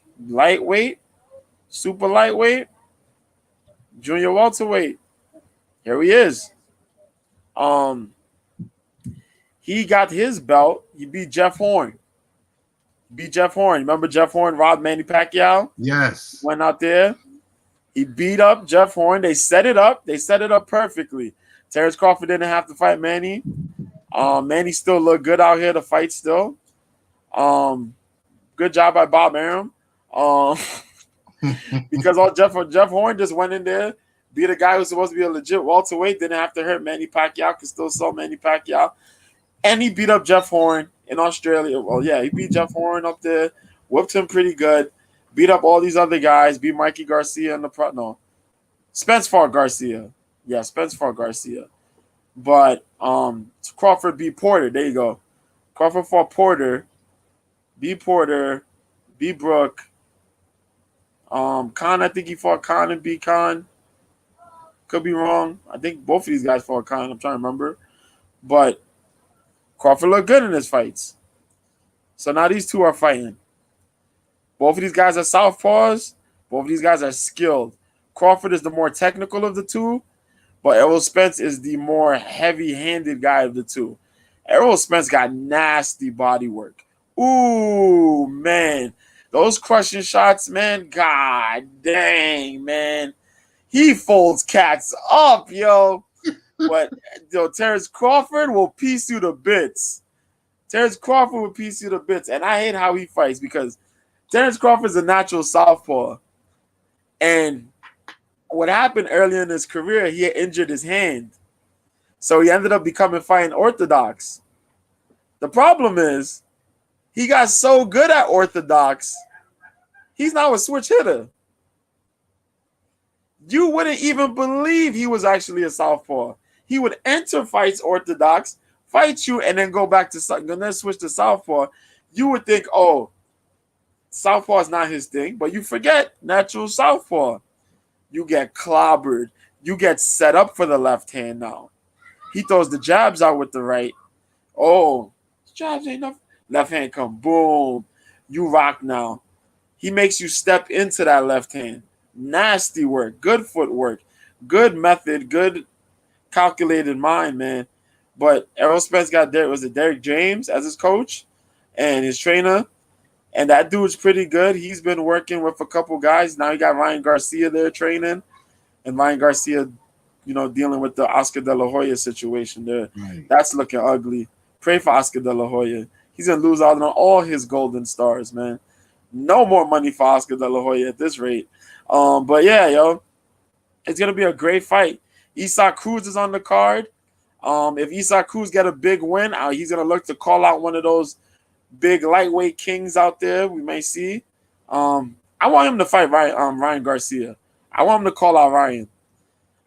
Speaker 1: super lightweight, junior welterweight. Here he is. He got his belt. He beat Jeff Horn. Remember Jeff Horn robbed Manny Pacquiao?
Speaker 3: Yes.
Speaker 1: Went out there. He beat up Jeff Horn. They set it up. Perfectly. Terrence Crawford didn't have to fight Manny. Manny still looked good out here to fight still. Good job by Bob Arum. Because Jeff Horn just went in there, beat a guy who's supposed to be a legit welterweight, didn't have to hurt Manny Pacquiao, could still sell Manny Pacquiao. And he beat up Jeff Horn in Australia. Well, yeah, he beat Jeff Horn up there, whooped him pretty good, beat up all these other guys, beat Mikey Garcia in the no. Spence fought Garcia. Yeah, Spence fought Garcia. But Crawford beat Porter. There you go. Crawford fought Porter, beat Brook. Khan, I think he fought Khan and beat Khan. Could be wrong. I think both of these guys fought Khan. I'm trying to remember. But Crawford looked good in his fights. So now these two are fighting. Both of these guys are southpaws. Both of these guys are skilled. Crawford is the more technical of the two, but Errol Spence is the more heavy-handed guy of the two. Errol Spence got nasty body work. Ooh, man. Those crushing shots, man, god dang, man. He folds cats up, yo. But, Terrence Crawford will piece you to bits. Terrence Crawford will piece you to bits. And I hate how he fights because Terrence Crawford is a natural southpaw. And what happened earlier in his career, he had injured his hand. So he ended up becoming fighting orthodox. The problem is, he got so good at orthodox, he's now a switch hitter. You wouldn't even believe he was actually a southpaw. He would enter fights orthodox, fight you, and then go back to and then switch to southpaw. You would think, oh, southpaw is not his thing, but you forget natural southpaw. You get clobbered. You get set up for the left hand now. He throws the jabs out with the right. Oh, jabs ain't enough. Left hand come, boom. You rock now. He makes you step into that left hand. Nasty work, good footwork, good method, good calculated mind, man. But Errol Spence got Derek James as his coach and his trainer. And that dude's pretty good. He's been working with a couple guys. Now he got Ryan Garcia there training. And Ryan Garcia, dealing with the Oscar De La Hoya situation there. Right. That's looking ugly. Pray for Oscar De La Hoya. He's going to lose out on all his golden stars, man. No more money for Oscar De La Hoya at this rate. But yeah, it's going to be a great fight. Isaac Cruz is on the card. If Isaac Cruz get a big win, he's going to look to call out one of those big lightweight kings out there we may see. I want him to fight Ryan Garcia. I want him to call out Ryan.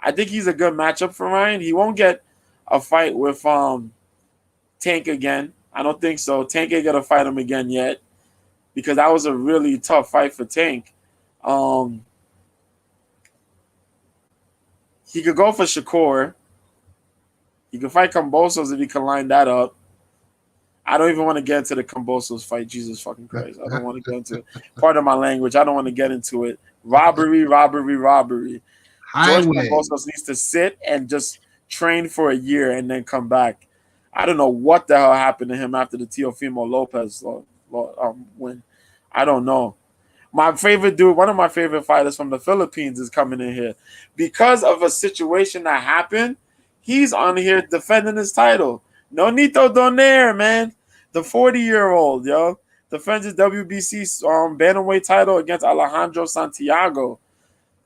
Speaker 1: I think he's a good matchup for Ryan. He won't get a fight with Tank again. I don't think so. Tank ain't going to fight him again yet because that was a really tough fight for Tank. He could go for Shakur. He could fight Kambosos if he can line that up. I don't even want to get into the Kambosos fight. Jesus fucking Christ. I don't want to get into it. Part of my language. I don't want to get into it. Robbery. George Kambosos needs to sit and just train for a year and then come back. I don't know what the hell happened to him after the Teofimo Lopez win. I don't know. My favorite dude, one of my favorite fighters from the Philippines is coming in here. Because of a situation that happened, he's on here defending his title. Nonito Donaire, man. The 40-year-old, defends his WBC bantamweight title against Alejandro Santiago.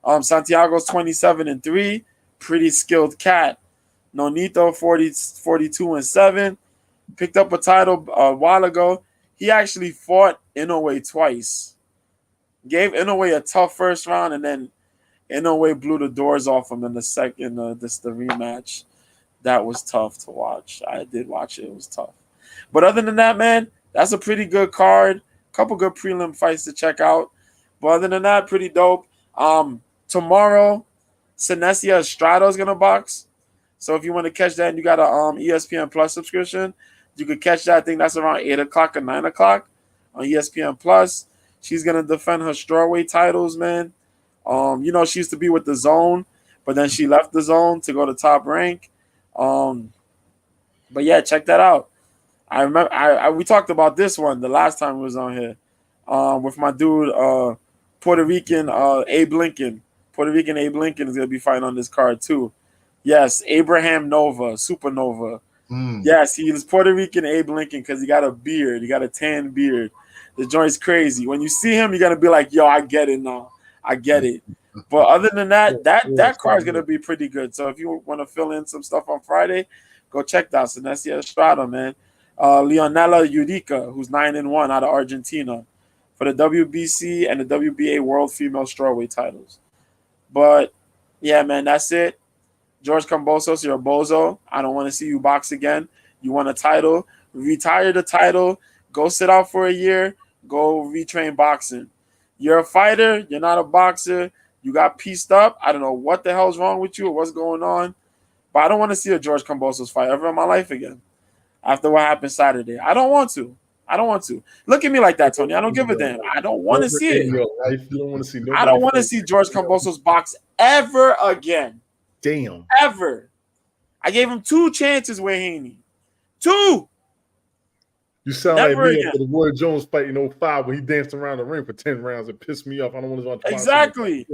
Speaker 1: Santiago's 27-3. Pretty skilled cat. Nonito 42-7. Picked up a title a while ago. He actually fought Inoue twice. Gave Inoue a tough first round, and then Inoue blew the doors off him in the second, the rematch. That was tough to watch. I did watch it. It was tough. But other than that, man, that's a pretty good card. Couple good prelim fights to check out. But other than that, pretty dope. Tomorrow, Sinesia Estrada is going to box. So if you want to catch that and you got a ESPN Plus subscription, you could catch that. I think that's around 8 o'clock or 9 o'clock on ESPN Plus. She's going to defend her strawweight titles, man. She used to be with the Zone, but then she left the Zone to go to Top Rank. But yeah, check that out. I remember we talked about this one the last time we was on here with my dude, Puerto Rican Abe Lincoln. Puerto Rican Abe Lincoln is going to be fighting on this card too. Yes, Abraham Nova, Supernova.
Speaker 3: Mm.
Speaker 1: Yes, he is Puerto Rican Abe Lincoln because he got a beard. He got a tan beard. The joint's crazy. When you see him, you're gonna be like, "Yo, I get it now. I get it." But other than that, that car is gonna be pretty good. So if you want to fill in some stuff on Friday, go check that. Sinestia Estrada, man. Leonela Yudica, who's 9-1 out of Argentina for the WBC and the WBA World Female Strawweight titles. But yeah, man, that's it. George Kambosos, you're a bozo. I don't want to see you box again. You want a title, retire the title, go sit out for a year, go retrain boxing. You're a fighter, you're not a boxer. You got pieced up. I don't know what the hell's wrong with you or what's going on, but I don't want to see a George Kambosos fight ever in my life again after what happened Saturday. I don't want to. I don't want to. Look at me like that, Tony. I don't give a damn. I don't want to see it.
Speaker 2: In your life, you don't want to see nobody
Speaker 1: I don't want to
Speaker 2: fight.
Speaker 1: see George Kambosos box ever again.
Speaker 2: Damn.
Speaker 1: Ever. I gave him 2 chances with Haney. 2.
Speaker 2: You sound
Speaker 1: Never
Speaker 2: like me
Speaker 1: again.
Speaker 2: after the Roy Jones fight in 05 when he danced around the ring for 10 rounds. It pissed me off. I don't want to watch boxing.
Speaker 1: Exactly.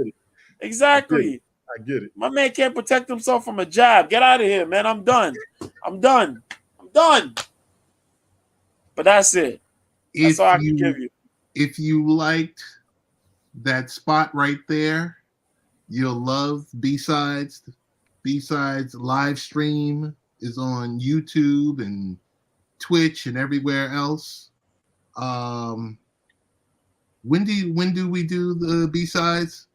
Speaker 1: Exactly.
Speaker 2: I get it.
Speaker 1: My man can't protect himself from a jab. Get out of here, man. I'm done. I'm done. I'm done. But that's it. That's all I can give you.
Speaker 3: If you liked that spot right there, you'll love B-Sides. B-Sides live stream is on YouTube and Twitch and everywhere else. When do we do the B-Sides?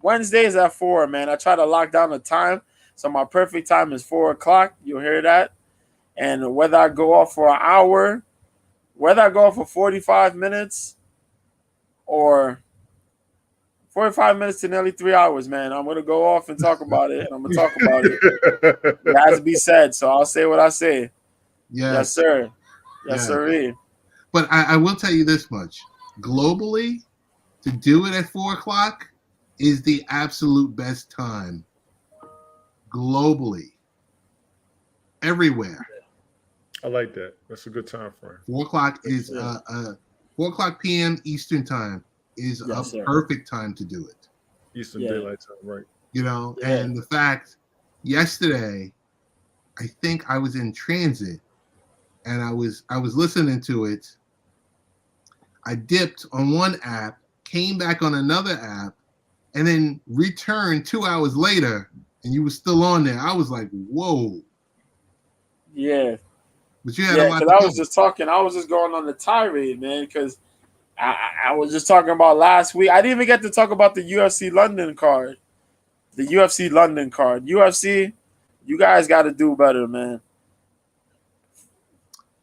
Speaker 1: Wednesdays at 4, man. I try to lock down the time. So my perfect time is 4 o'clock. You'll hear that. And whether I go off for an hour, whether I go off for 45 minutes or 45 minutes to nearly 3 hours, man, I'm going to go off and talk about it. And I'm going to talk about it. It has to be said. So I'll say what I say. Yes, sir. Yes, sir.
Speaker 3: But I will tell you this much. Globally, to do it at 4 o'clock is the absolute best time. Globally. Everywhere.
Speaker 2: I like that. That's a good time frame.
Speaker 3: 4 o'clock is 4 o'clock p.m. Eastern time is a perfect time to do it.
Speaker 2: Eastern Daylight Time, right?
Speaker 3: You know, and the fact yesterday, I think I was in transit and I was listening to it. I dipped on one app, came back on another app, and then returned 2 hours later, and you were still on there. I was like, whoa.
Speaker 1: Yeah.
Speaker 3: But you had a lot to
Speaker 1: I was just talking. I was just going on the tirade, man, because I was just talking about last week. I didn't even get to talk about the UFC London card. The UFC London card. UFC, you guys got to do better, man.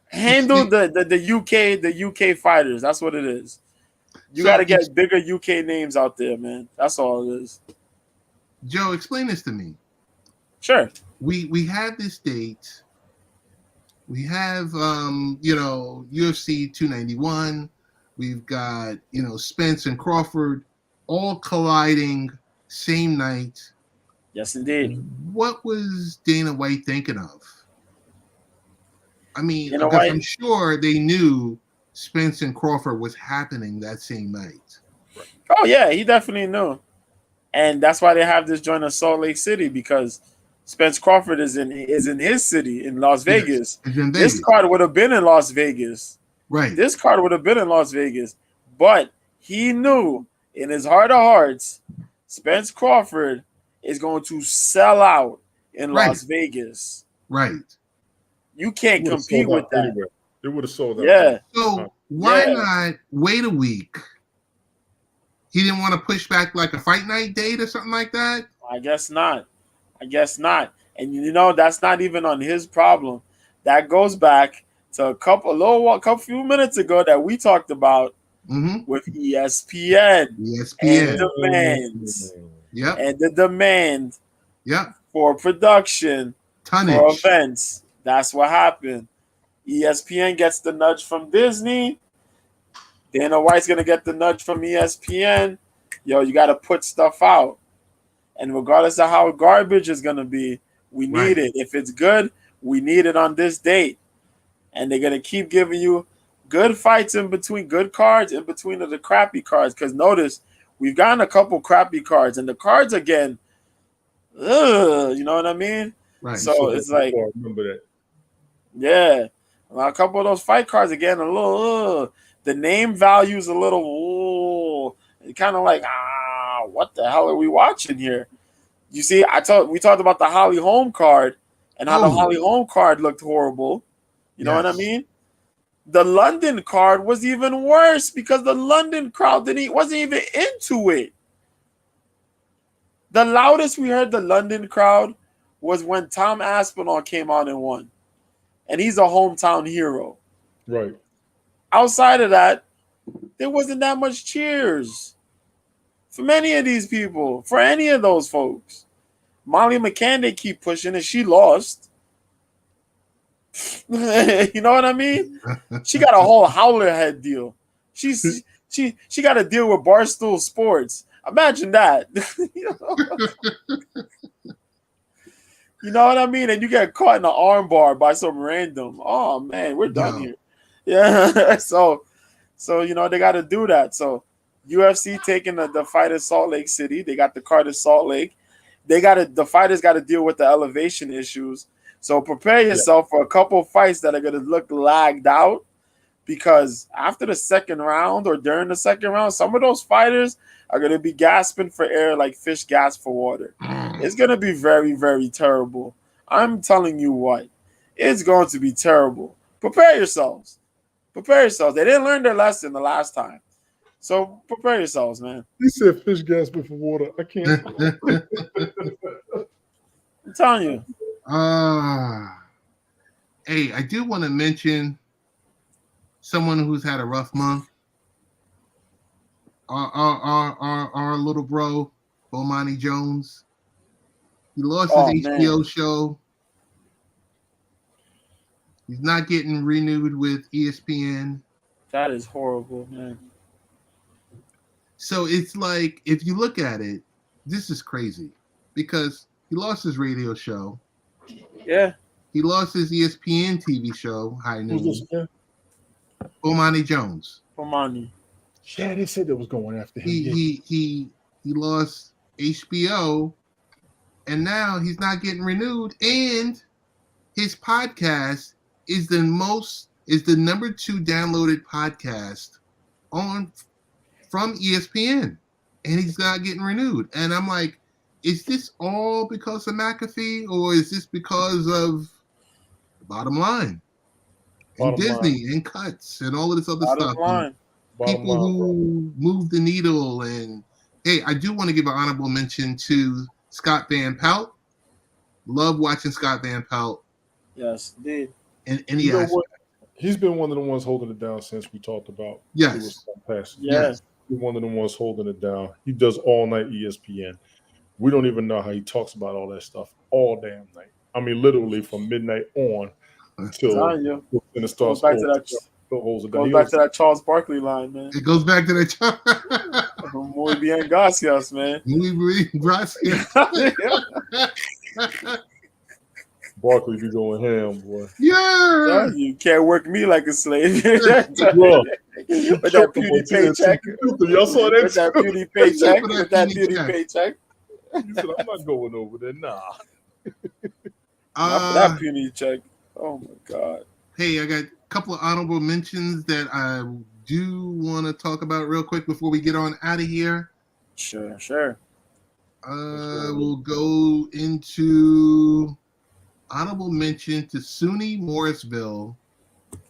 Speaker 1: Handle the UK fighters. That's what it is. You got to get bigger UK names out there, man. That's all it is.
Speaker 3: Joe, explain this to me.
Speaker 1: Sure.
Speaker 3: We have this date. We have UFC 291. We've got Spence and Crawford all colliding same night.
Speaker 1: Yes, indeed.
Speaker 3: What was Dana White thinking of? I mean, because I'm sure they knew Spence and Crawford was happening that same night.
Speaker 1: Oh yeah, he definitely knew, and that's why they have this joint in Salt Lake City, because Spence Crawford is in his city in Las Vegas.
Speaker 3: Yes,
Speaker 1: this card would have been in Las Vegas.
Speaker 3: Right.
Speaker 1: This card would have been in Las Vegas, but he knew in his heart of hearts, Spence Crawford is going to sell out in Las Vegas.
Speaker 3: Right.
Speaker 1: You can't compete with that.
Speaker 2: Anywhere. It would have sold out.
Speaker 1: Yeah.
Speaker 3: So why not wait a week? He didn't want to push back like a fight night date or something like that?
Speaker 1: I guess not. And that's not even on his problem. That goes back to a few minutes ago that we talked about with ESPN. And demands.
Speaker 3: Yep.
Speaker 1: And the demand
Speaker 3: Yep.
Speaker 1: for production,
Speaker 3: tonnage,
Speaker 1: for events. That's what happened. ESPN gets the nudge from Disney. Dana White's going to get the nudge from ESPN. Yo, you got to put stuff out. And regardless of how garbage is going to be, we need it. If it's good, we need it on this date. And they're going to keep giving you good fights in between, good cards in between of the crappy cards. Because notice, we've gotten a couple crappy cards. And the cards, again, You know what I mean?
Speaker 3: Right.
Speaker 1: So it's like,
Speaker 2: I remember that.
Speaker 1: yeah, well, a couple of those fight cards again, a little. The name value is a little. Kind of like, what the hell are we watching here? You see, we talked about the Holly Holm card and how the Holly Holm card looked horrible. You know what I mean? The London card was even worse because the London crowd wasn't even into it. The loudest we heard the London crowd was when Tom Aspinall came out and won. And he's a hometown hero.
Speaker 2: Right.
Speaker 1: Outside of that, there wasn't that much cheers for many of these people, for any of those folks. Molly McCann, they keep pushing, and she lost. You know what I mean? She got a whole howler head deal. She got a deal with Barstool Sports. Imagine that. You know what I mean? And you get caught in an armbar by some random. Oh man, we're done here. Yeah. So you know they got to do that. So UFC taking the fight in Salt Lake City. They got the card in Salt Lake. The fighters got to deal with the elevation issues. So prepare yourself for a couple fights that are gonna look lagged out, because after the second round or during the second round, some of those fighters are gonna be gasping for air like fish gasp for water. It's gonna be very, very terrible. I'm telling you what, it's going to be terrible. Prepare yourselves. Prepare yourselves. They didn't learn their lesson the last time. So prepare yourselves, man.
Speaker 2: He said fish gasping for water. I can't.
Speaker 1: I'm telling you.
Speaker 3: Hey, I do want to mention someone who's had a rough month. Our little bro, Bomani Jones. He lost his HBO show. He's not getting renewed with ESPN.
Speaker 1: That is horrible, man.
Speaker 3: So it's like, if you look at it, this is crazy because he lost his radio show.
Speaker 1: Yeah.
Speaker 3: He lost his ESPN TV show, High Noon. Bomani Jones.
Speaker 1: Bomani.
Speaker 2: Yeah, they said they was going after him.
Speaker 3: He lost HBO, and now he's not getting renewed. And his podcast is the number 2 downloaded podcast from ESPN, and he's not getting renewed. And I'm like, is this all because of McAfee, or is this because of the bottom line and Disney and cuts and all of this other stuff? People who move the needle. And hey, I do want to give an honorable mention to Scott Van Pelt. Love watching Scott Van Pelt.
Speaker 1: Yes, indeed.
Speaker 3: And
Speaker 2: he's been one of the ones holding it down since we talked about.
Speaker 3: Yes.
Speaker 2: Yes. He's one of the ones holding it down. He does all night ESPN. We don't even know how he talks about all that stuff all damn night. I mean, literally from midnight on until it starts.
Speaker 1: Goes back to that Charles Barkley line, man.
Speaker 3: It goes back to that.
Speaker 1: Muy bien, gracias, man.
Speaker 3: Muy bien, gracias.
Speaker 2: Barkley be going ham, boy.
Speaker 3: Yeah.
Speaker 1: You can't work me like a slave. With that beauty paycheck.
Speaker 2: Y'all saw that?
Speaker 1: With that beauty paycheck. With that beauty paycheck.
Speaker 2: You said, I'm not going over there. Nah.
Speaker 1: Not for that beauty check. Oh, my God.
Speaker 3: Hey, I got a couple of honorable mentions that I do want to talk about real quick before we get on out of here.
Speaker 1: Sure.
Speaker 3: We'll go into honorable mention to SUNY Morrisville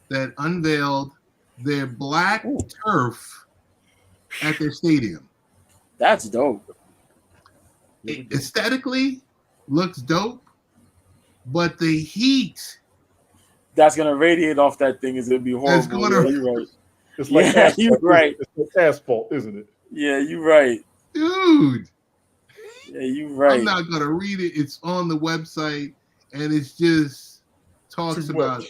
Speaker 3: that unveiled their black turf at their stadium.
Speaker 1: That's dope.
Speaker 3: It aesthetically looks dope, but the heat
Speaker 1: that's gonna radiate off that thing is gonna be horrible. You're right.
Speaker 2: It's like asphalt.
Speaker 1: You're right.
Speaker 2: It's like asphalt, isn't it?
Speaker 1: Yeah, you're right.
Speaker 3: Dude.
Speaker 1: Yeah, you're right.
Speaker 3: I'm not gonna read it. It's on the website, and it's just talks about.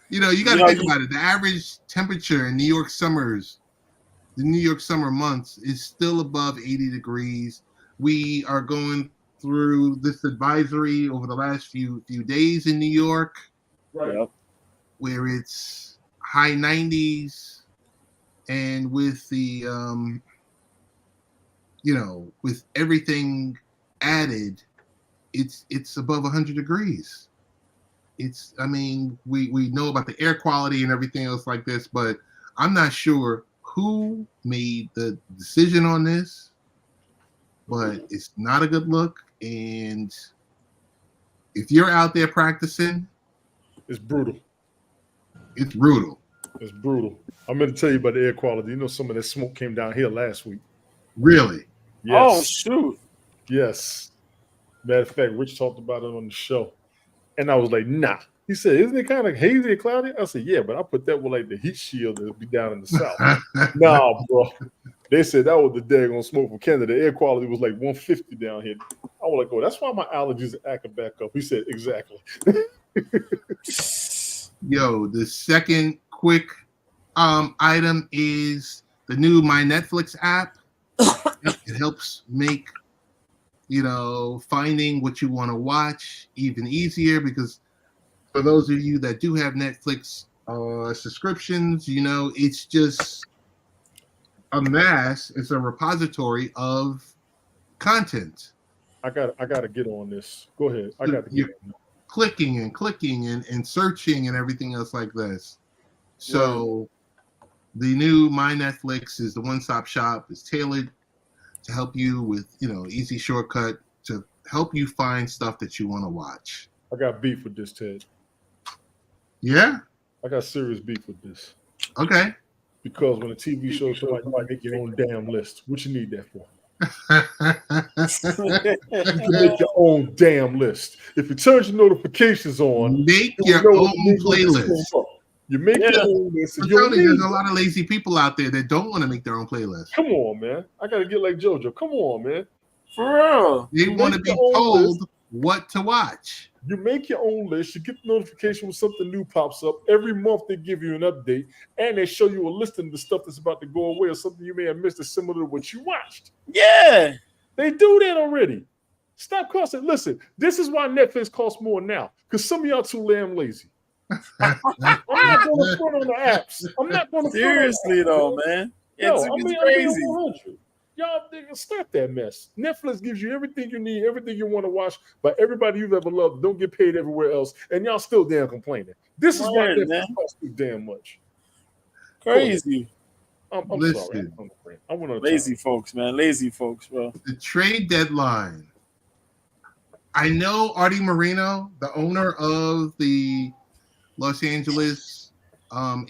Speaker 3: You got to think about it. The average temperature in New York summers, the New York summer months, is still above 80 degrees. We are going through this advisory over the last few days in New York,
Speaker 1: right?
Speaker 3: Where it's high 90s, and with the with everything added, it's above 100 degrees. I mean, we know about the air quality and everything else like this, but I'm not sure who made the decision on this, but it's not a good look. And if you're out there practicing,
Speaker 2: It's brutal.
Speaker 3: it's brutal.
Speaker 2: It's brutal. I'm going to tell you about the air quality. You know, some of that smoke came down here last week.
Speaker 3: Really?
Speaker 1: Oh
Speaker 2: Yes.
Speaker 1: shoot!
Speaker 2: Yes. Matter of fact, Rich talked about it on the show. And I was like, nah. He said, isn't it kind of hazy and cloudy? I said, yeah, but I put that with like the heat shield that'll be down in the south. Nah, bro. They said that was the daggone smoke from Canada. The air quality was like 150 down here. I was like, oh, that's why my allergies are acting back up. He said, exactly.
Speaker 3: Yo, the second quick item is the new My Netflix app. It helps make finding what you want to watch even easier, because for those of you that do have Netflix subscriptions, it's just a mass. It's a repository of content.
Speaker 2: I gotta get on this. Go ahead. I got to get on.
Speaker 3: Clicking and searching and everything else like this. So the new My Netflix is the one-stop shop. It's tailored to help you with, easy shortcut to help you find stuff that you want to watch.
Speaker 2: I got beef with this, Ted.
Speaker 3: Yeah?
Speaker 2: I got serious beef with this.
Speaker 3: Okay.
Speaker 2: Because when a TV show is like, you make your own damn list. What you need that for? You can make your own damn list. If you turn your notifications on,
Speaker 3: make your own playlist.
Speaker 2: You make your own list.
Speaker 3: I'm telling you, there's a lot of lazy people out there that don't want to make their own playlist.
Speaker 2: Come on, man. I got to get like JoJo. Come on, man.
Speaker 1: For real.
Speaker 3: They want to be told what to watch.
Speaker 2: You make your own list. You get the notification when something new pops up. Every month they give you an update, and they show you a list of the stuff that's about to go away or something you may have missed that's similar to what you watched.
Speaker 1: Yeah.
Speaker 2: They do that already. Stop costing. Listen, this is why Netflix costs more now, because some of y'all too damn lazy. I'm not going to front on the apps. I'm not going to
Speaker 1: seriously though, man. It's crazy.
Speaker 2: Y'all stop that mess. Netflix gives you everything you need, everything you want to watch by everybody you've ever loved. Don't get paid everywhere else, and y'all still damn complaining. This is why Netflix costs too damn much.
Speaker 1: Crazy.
Speaker 2: I'm sorry. I went on
Speaker 1: lazy folks, man. Lazy folks, bro.
Speaker 3: The trade deadline. I know Artie Moreno, the owner of the Los Angeles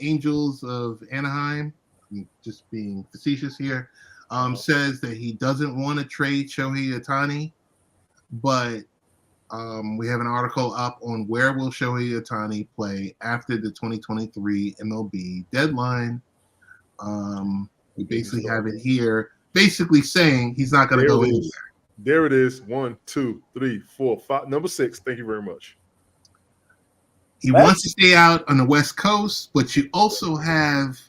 Speaker 3: Angels of Anaheim, I'm just being facetious here, says that he doesn't want to trade Shohei Ohtani, but we have an article up on where will Shohei Ohtani play after the 2023 MLB deadline. We basically have it here, basically saying he's not going to go anywhere.
Speaker 2: There it is. 1, 2, 3, 4, 5. Number 6. Thank you very much.
Speaker 3: He wants to stay out on the West Coast, but you also have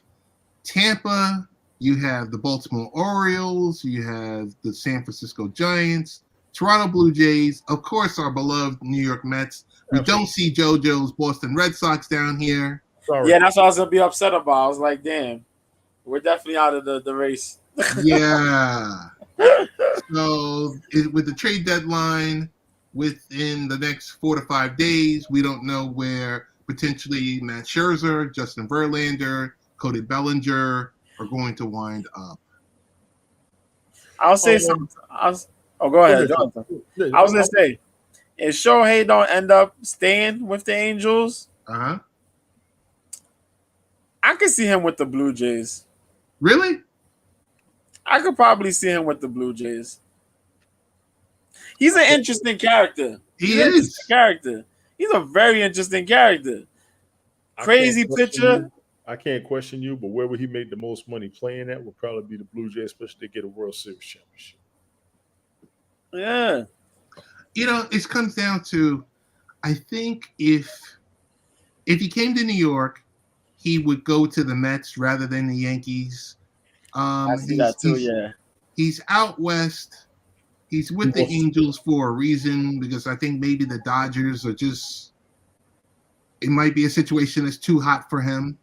Speaker 3: Tampa, you have the Baltimore Orioles, you have the San Francisco Giants, Toronto Blue Jays, of course, our beloved New York Mets. We don't see JoJo's Boston Red Sox down here.
Speaker 1: Sorry. Yeah, that's what I was going to be upset about. I was like, damn, we're definitely out of the race.
Speaker 3: Yeah. So with the trade deadline within the next 4 to 5 days, we don't know where potentially Matt Scherzer, Justin Verlander, Cody Bellinger are going to wind up.
Speaker 1: I'll say something. Go ahead. I was going to say, if Shohei don't end up staying with the Angels, I could see him with the Blue Jays.
Speaker 3: Really?
Speaker 1: I could probably see him with the Blue Jays. He's an interesting character.
Speaker 3: He is
Speaker 1: a character. He's a very interesting character. Crazy pitcher.
Speaker 2: I can't question you, but where would he make the most money playing at would probably be the Blue Jays, especially to get a World Series championship.
Speaker 1: Yeah.
Speaker 3: It comes down to, I think if he came to New York, he would go to the Mets rather than the Yankees.
Speaker 1: I see that too, yeah.
Speaker 3: He's out west. He's with the Angels for a reason, because I think maybe the Dodgers are just, it might be a situation that's too hot for him.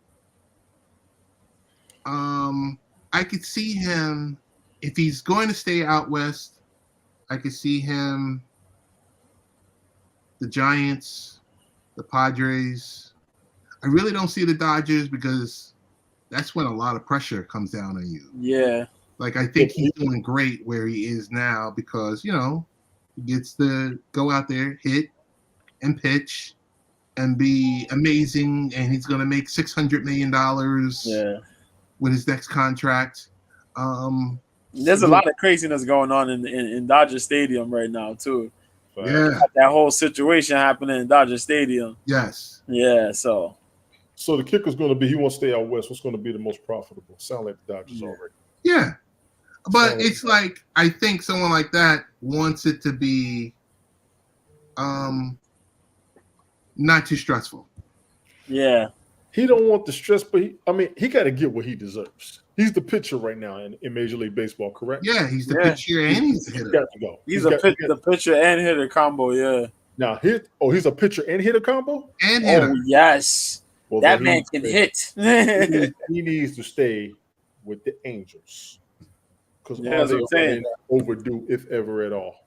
Speaker 3: I could see him, if he's going to stay out west, I could see him the Giants, the Padres. I really don't see the Dodgers because that's when a lot of pressure comes down on you.
Speaker 1: Yeah.
Speaker 3: Like, I think he's doing great where he is now because, he gets to go out there, hit, and pitch, and be amazing, and he's going to make $600 million with his next contract.
Speaker 1: There's a lot of craziness going on in Dodger Stadium right now, too.
Speaker 3: Yeah.
Speaker 1: That whole situation happening in Dodger Stadium.
Speaker 3: Yes.
Speaker 1: Yeah, so
Speaker 2: the kicker's going to be, he wants to stay out west. What's going to be the most profitable? Sound like the Dodgers already.
Speaker 3: Yeah. But it's like, I think someone like that wants it to be not too stressful.
Speaker 1: Yeah.
Speaker 2: He don't want the stress, but he got to get what he deserves. He's the pitcher right now in Major League Baseball, correct?
Speaker 3: Yeah, he's the pitcher and he's the hitter.
Speaker 2: He's got to go.
Speaker 1: He's the pitcher and hitter combo, yeah.
Speaker 2: Now, he's a pitcher and hitter combo?
Speaker 3: And hitter.
Speaker 1: Oh, yes.
Speaker 2: Well,
Speaker 1: that man can hit.
Speaker 2: He needs to stay with the Angels. Because
Speaker 1: that's what I'm saying.
Speaker 2: Overdue, if ever at all.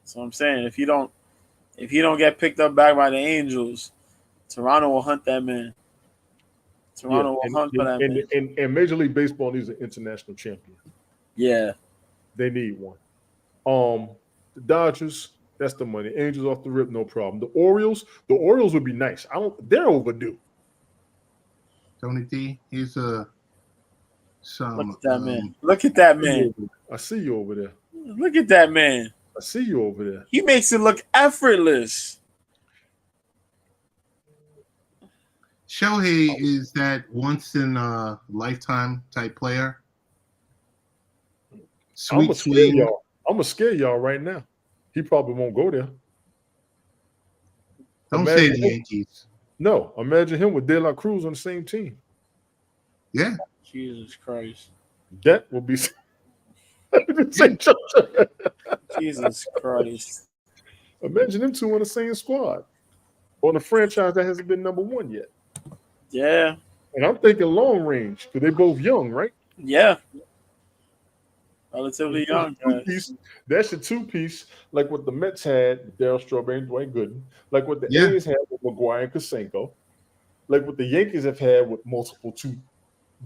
Speaker 1: So I'm saying if he don't get picked up back by the Angels, Toronto will hunt that man. Toronto will hunt for that man.
Speaker 2: And Major League Baseball needs an international champion.
Speaker 1: Yeah.
Speaker 2: They need one. The Dodgers, that's the money. Angels off the rip, no problem. The Orioles would be nice. They're overdue.
Speaker 3: Tony D, he's
Speaker 1: look at that man. Look at that man.
Speaker 2: I see you over there.
Speaker 1: Look at that man.
Speaker 2: I see you over there.
Speaker 1: He makes it look effortless.
Speaker 3: Shohei is that once in a lifetime type player. Sweet swing.
Speaker 2: I'm gonna scare y'all right now. He probably won't go there.
Speaker 3: Don't say the Yankees.
Speaker 2: No, imagine him with De La Cruz on the same team.
Speaker 3: Yeah.
Speaker 1: Jesus Christ.
Speaker 2: That will be.
Speaker 1: Jesus Christ.
Speaker 2: Imagine them two on the same squad on a franchise that hasn't been number one yet.
Speaker 1: Yeah.
Speaker 2: And I'm thinking long range because they're both young, right?
Speaker 1: Yeah. Relatively young.
Speaker 2: That's your two-piece, like what the Mets had, Darryl Strawberry and Dwayne Gooden, like what the A's had with McGuire and Kosenko, like what the Yankees have had with multiple two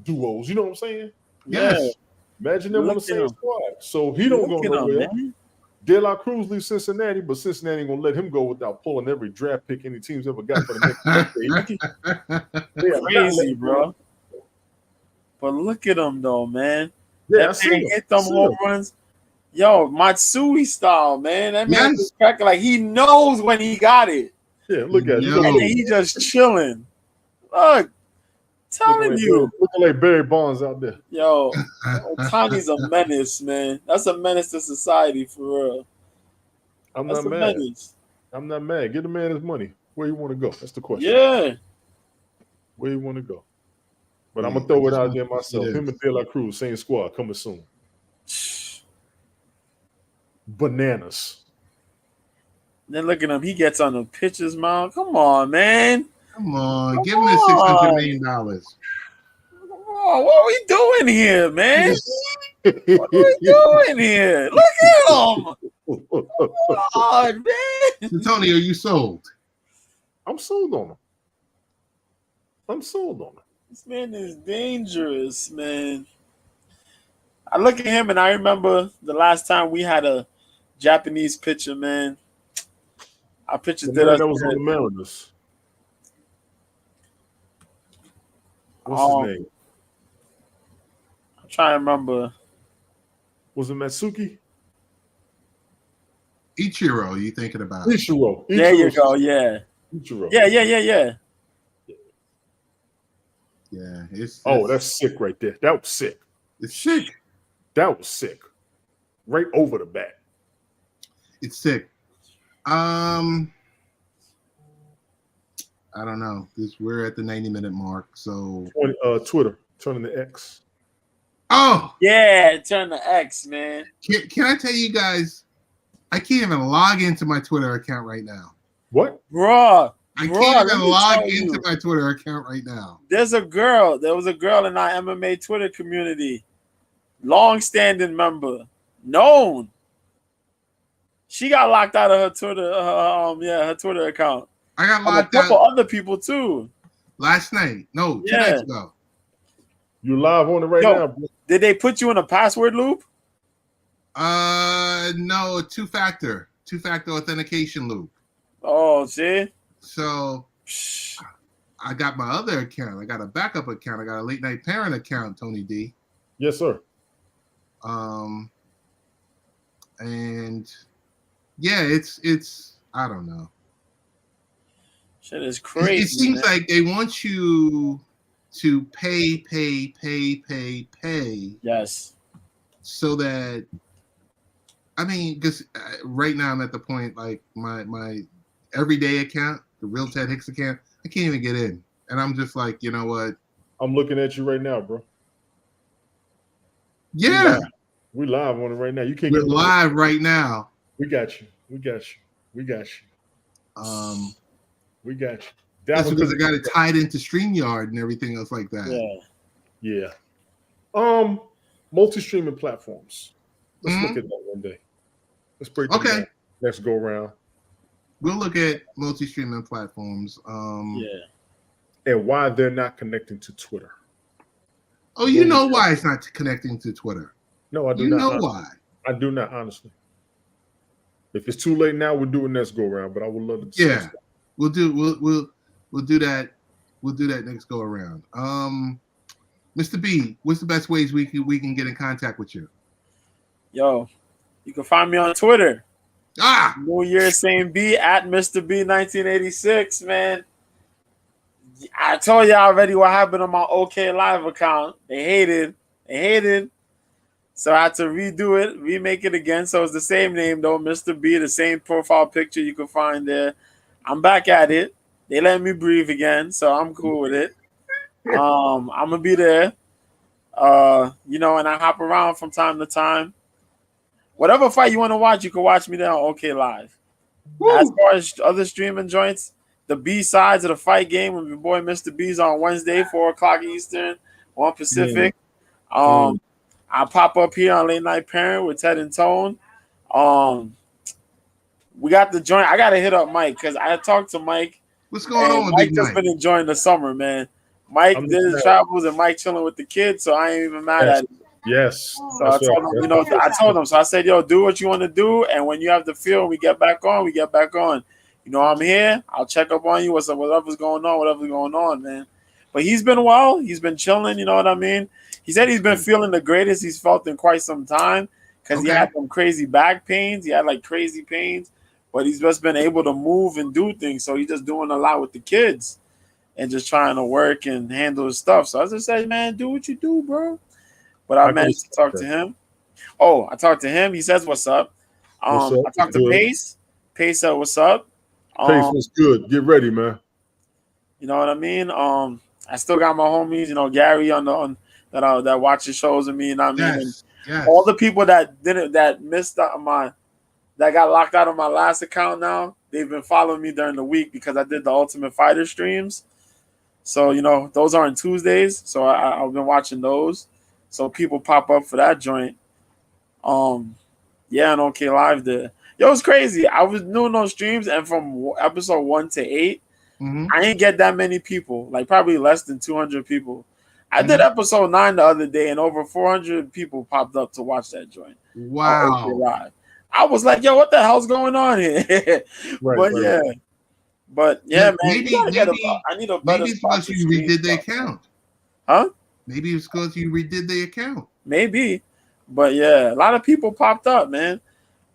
Speaker 2: duos. You know what I'm saying?
Speaker 3: Yes.
Speaker 2: Imagine them on the same squad. So he don't go nowhere. De La Cruz leaves Cincinnati, but Cincinnati ain't gonna let him go without pulling every draft pick any team's ever got for the next
Speaker 1: crazy, bro. But look at him though, man.
Speaker 2: Yeah,
Speaker 1: that man hit them home runs. Yo, Matsui style, man. That man is cracking like he knows when he got it.
Speaker 2: Yeah, look at
Speaker 1: him. And he just chilling. Look, telling you.
Speaker 2: Looking like Barry Bonds out there.
Speaker 1: Yo, Tony's a menace, man. That's a menace to society for real.
Speaker 2: I'm not mad. Get the man his money. Where you want to go? That's the question.
Speaker 1: Yeah.
Speaker 2: Where you want to go? But I'm gonna throw it out there myself. Him and De La Cruz, same squad, coming soon. Bananas.
Speaker 1: Then look at him. He gets on the pitcher's mound. Come on, man.
Speaker 3: Come on. Give him his $600 million.
Speaker 1: Oh, what are we doing here, man? What are we doing here? Look at him. Come on, man.
Speaker 3: Tony, are you sold?
Speaker 2: I'm sold on him.
Speaker 1: This man is dangerous, man. I look at him and I remember the last time we had a Japanese pitcher, man. Our pitcher did us.
Speaker 2: That was on the Mariners. What's his name?
Speaker 1: I'm trying to remember.
Speaker 2: Was it Matsuki?
Speaker 3: Ichiro, you thinking about?
Speaker 2: Ichiro.
Speaker 1: There you go. Yeah.
Speaker 2: Ichiro.
Speaker 1: Yeah.
Speaker 3: Yeah.
Speaker 2: That's sick right there. That was sick.
Speaker 3: It's sick.
Speaker 2: That was sick. Right over the bat.
Speaker 3: It's sick. I don't know. We're at the 90-minute mark, so
Speaker 2: Twitter turning to X.
Speaker 3: Oh
Speaker 1: yeah, turn to X, man.
Speaker 3: Can I tell you guys? I can't even log into my Twitter account right now.
Speaker 2: What,
Speaker 1: bro?
Speaker 3: I can't even log into my Twitter account right now.
Speaker 1: There was a girl in our MMA Twitter community, long-standing member, known. She got locked out of her Twitter. Her Twitter account.
Speaker 3: I got
Speaker 1: And a
Speaker 3: locked
Speaker 1: couple
Speaker 3: out
Speaker 1: other people too.
Speaker 3: last night. No, 2
Speaker 1: Yeah.
Speaker 3: nights ago.
Speaker 2: You live on it right
Speaker 1: Yo.
Speaker 2: now, bro.
Speaker 1: Did they put you in a password loop?
Speaker 3: No, two-factor authentication loop.
Speaker 1: Oh, see.
Speaker 3: So I got my other account. I got a backup account. I got a late night parent account, Tony D.
Speaker 2: Yes, sir.
Speaker 3: And yeah, it's I don't know.
Speaker 1: Shit is crazy.
Speaker 3: It seems
Speaker 1: man.
Speaker 3: like they want you to pay.
Speaker 1: Yes.
Speaker 3: So that, I mean, because right now I'm at the point like my everyday account, the Real Ted Hicks account, I can't even get in, and I'm just like, you know what?
Speaker 2: I'm looking at you right now, bro.
Speaker 3: Yeah,
Speaker 2: we live on it right now. You can't
Speaker 3: we're
Speaker 2: get
Speaker 3: live right now.
Speaker 2: We got you. We got you.
Speaker 3: That's because I got it tied into StreamYard and everything else like that.
Speaker 1: Yeah.
Speaker 2: Multi-streaming platforms. Let's look at that one day. Let's break them down. Let's go around.
Speaker 3: We'll look at multi-streaming platforms.
Speaker 2: And why they're not connecting to Twitter.
Speaker 3: Oh, you know why it's not connecting to Twitter?
Speaker 2: No, I do not.
Speaker 3: You know
Speaker 2: honestly.
Speaker 3: why?
Speaker 2: I do not, honestly. If it's too late now, we'll do a next go around. But I would love to.
Speaker 3: Yeah, we'll do that. We'll do that next go around. Mr. B, what's the best ways we can get in contact with you?
Speaker 1: Yo, you can find me on Twitter.
Speaker 3: New
Speaker 1: Year's same B at Mr. B 1986, man. I told you already what happened on my OK Live account. They hated. So I had to redo it, remake it again. So it's the same name though, Mr. B, the same profile picture you can find there. I'm back at it. They let me breathe again, so I'm cool with it. I'm gonna be there. And I hop around from time to time. Whatever fight you want to watch, you can watch me there on OK Live. Woo! As far as other streaming joints, the B-sides of the fight game with your boy Mr. B's on Wednesday, 4:00 Eastern, 1 Pacific. I pop up here on Late Night Parent with Ted and Tone. We got the joint. I gotta hit up Mike because I talked to Mike.
Speaker 3: What's going on with
Speaker 1: Mike?
Speaker 3: Big
Speaker 1: Just
Speaker 3: Mike?
Speaker 1: been enjoying the summer, man. Mike did his travels and Mike chilling with the kids, so I ain't even mad at him.
Speaker 2: Yes.
Speaker 1: So I told him. So I said, yo, do what you want to do, and when you have the feel, we get back on. I'm here. I'll check up on you. Whatever's going on, man. But he's been well. He's been chilling. You know what I mean? He said he's been feeling the greatest he's felt in quite some time because he had some crazy back pains. He had like crazy pains, but he's just been able to move and do things. So he's just doing a lot with the kids and just trying to work and handle his stuff. So I just said, man, do what you do, bro. But I managed to talk to him. Oh, I talked to him. He says, what's up? I talked to Pace. Pace said, what's up?
Speaker 2: Pace was good. Get ready, man.
Speaker 1: You know what I mean? I still got my homies, Gary that watches shows with me, and all the people that got locked out of my last account now, they've been following me during the week because I did the Ultimate Fighter streams. So, those are on Tuesdays. So I've been watching those. So people pop up for that joint. And OK Live there. Yo, it's crazy. I was doing those streams, and from episode 1 to 8, I didn't get that many people, like probably less than 200 people. I did episode 9 the other day, and over 400 people popped up to watch that joint.
Speaker 3: Wow.
Speaker 1: Live. I was like, yo, what the hell's going on here? But man, I need a better
Speaker 3: maybe it's because you redid the account.
Speaker 1: Huh?
Speaker 3: Maybe it's because you redid the account.
Speaker 1: Maybe. But yeah, a lot of people popped up, man.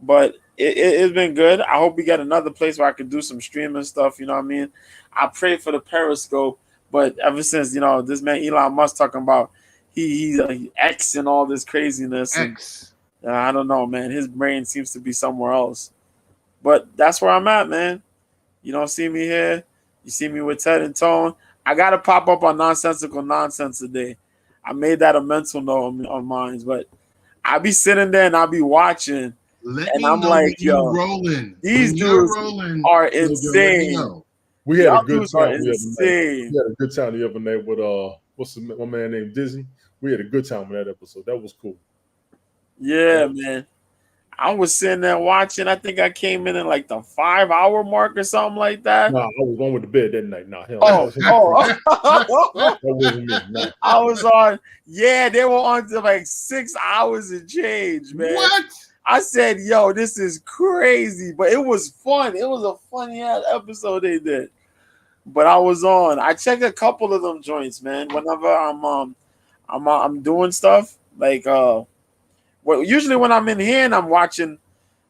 Speaker 1: But it's been good. I hope we get another place where I could do some streaming stuff. You know what I mean? I pray for the Periscope, but ever since this man Elon Musk talking about he's X and all this craziness,
Speaker 3: X.
Speaker 1: And, I don't know, man. His brain seems to be somewhere else. But that's where I'm at, man. You don't see me here. You see me with Ted and Tone. I gotta pop up on Nonsensical Nonsense today. I made that a mental note on mine, but I'll be sitting there and I'll be watching. I'm like, yo, these dudes are insane.
Speaker 2: We had a good time. We had a good time the other night with what's my man named Dizzy. We had a good time with that episode. That was cool.
Speaker 1: Yeah, man. I was sitting there watching. I think I came in at like the 5 hour mark or something like that.
Speaker 2: Nah, I was going with the bed that night. Nah, hell,
Speaker 1: Oh,
Speaker 2: that wasn't me. Nah.
Speaker 1: I was on. Yeah, they were on to like 6 hours and change, man.
Speaker 3: What?
Speaker 1: I said, "Yo, this is crazy," but it was fun. It was a funny ass episode they did. But I was on. I checked a couple of them joints, man. Whenever I'm doing stuff like well, usually when I'm in here and I'm watching,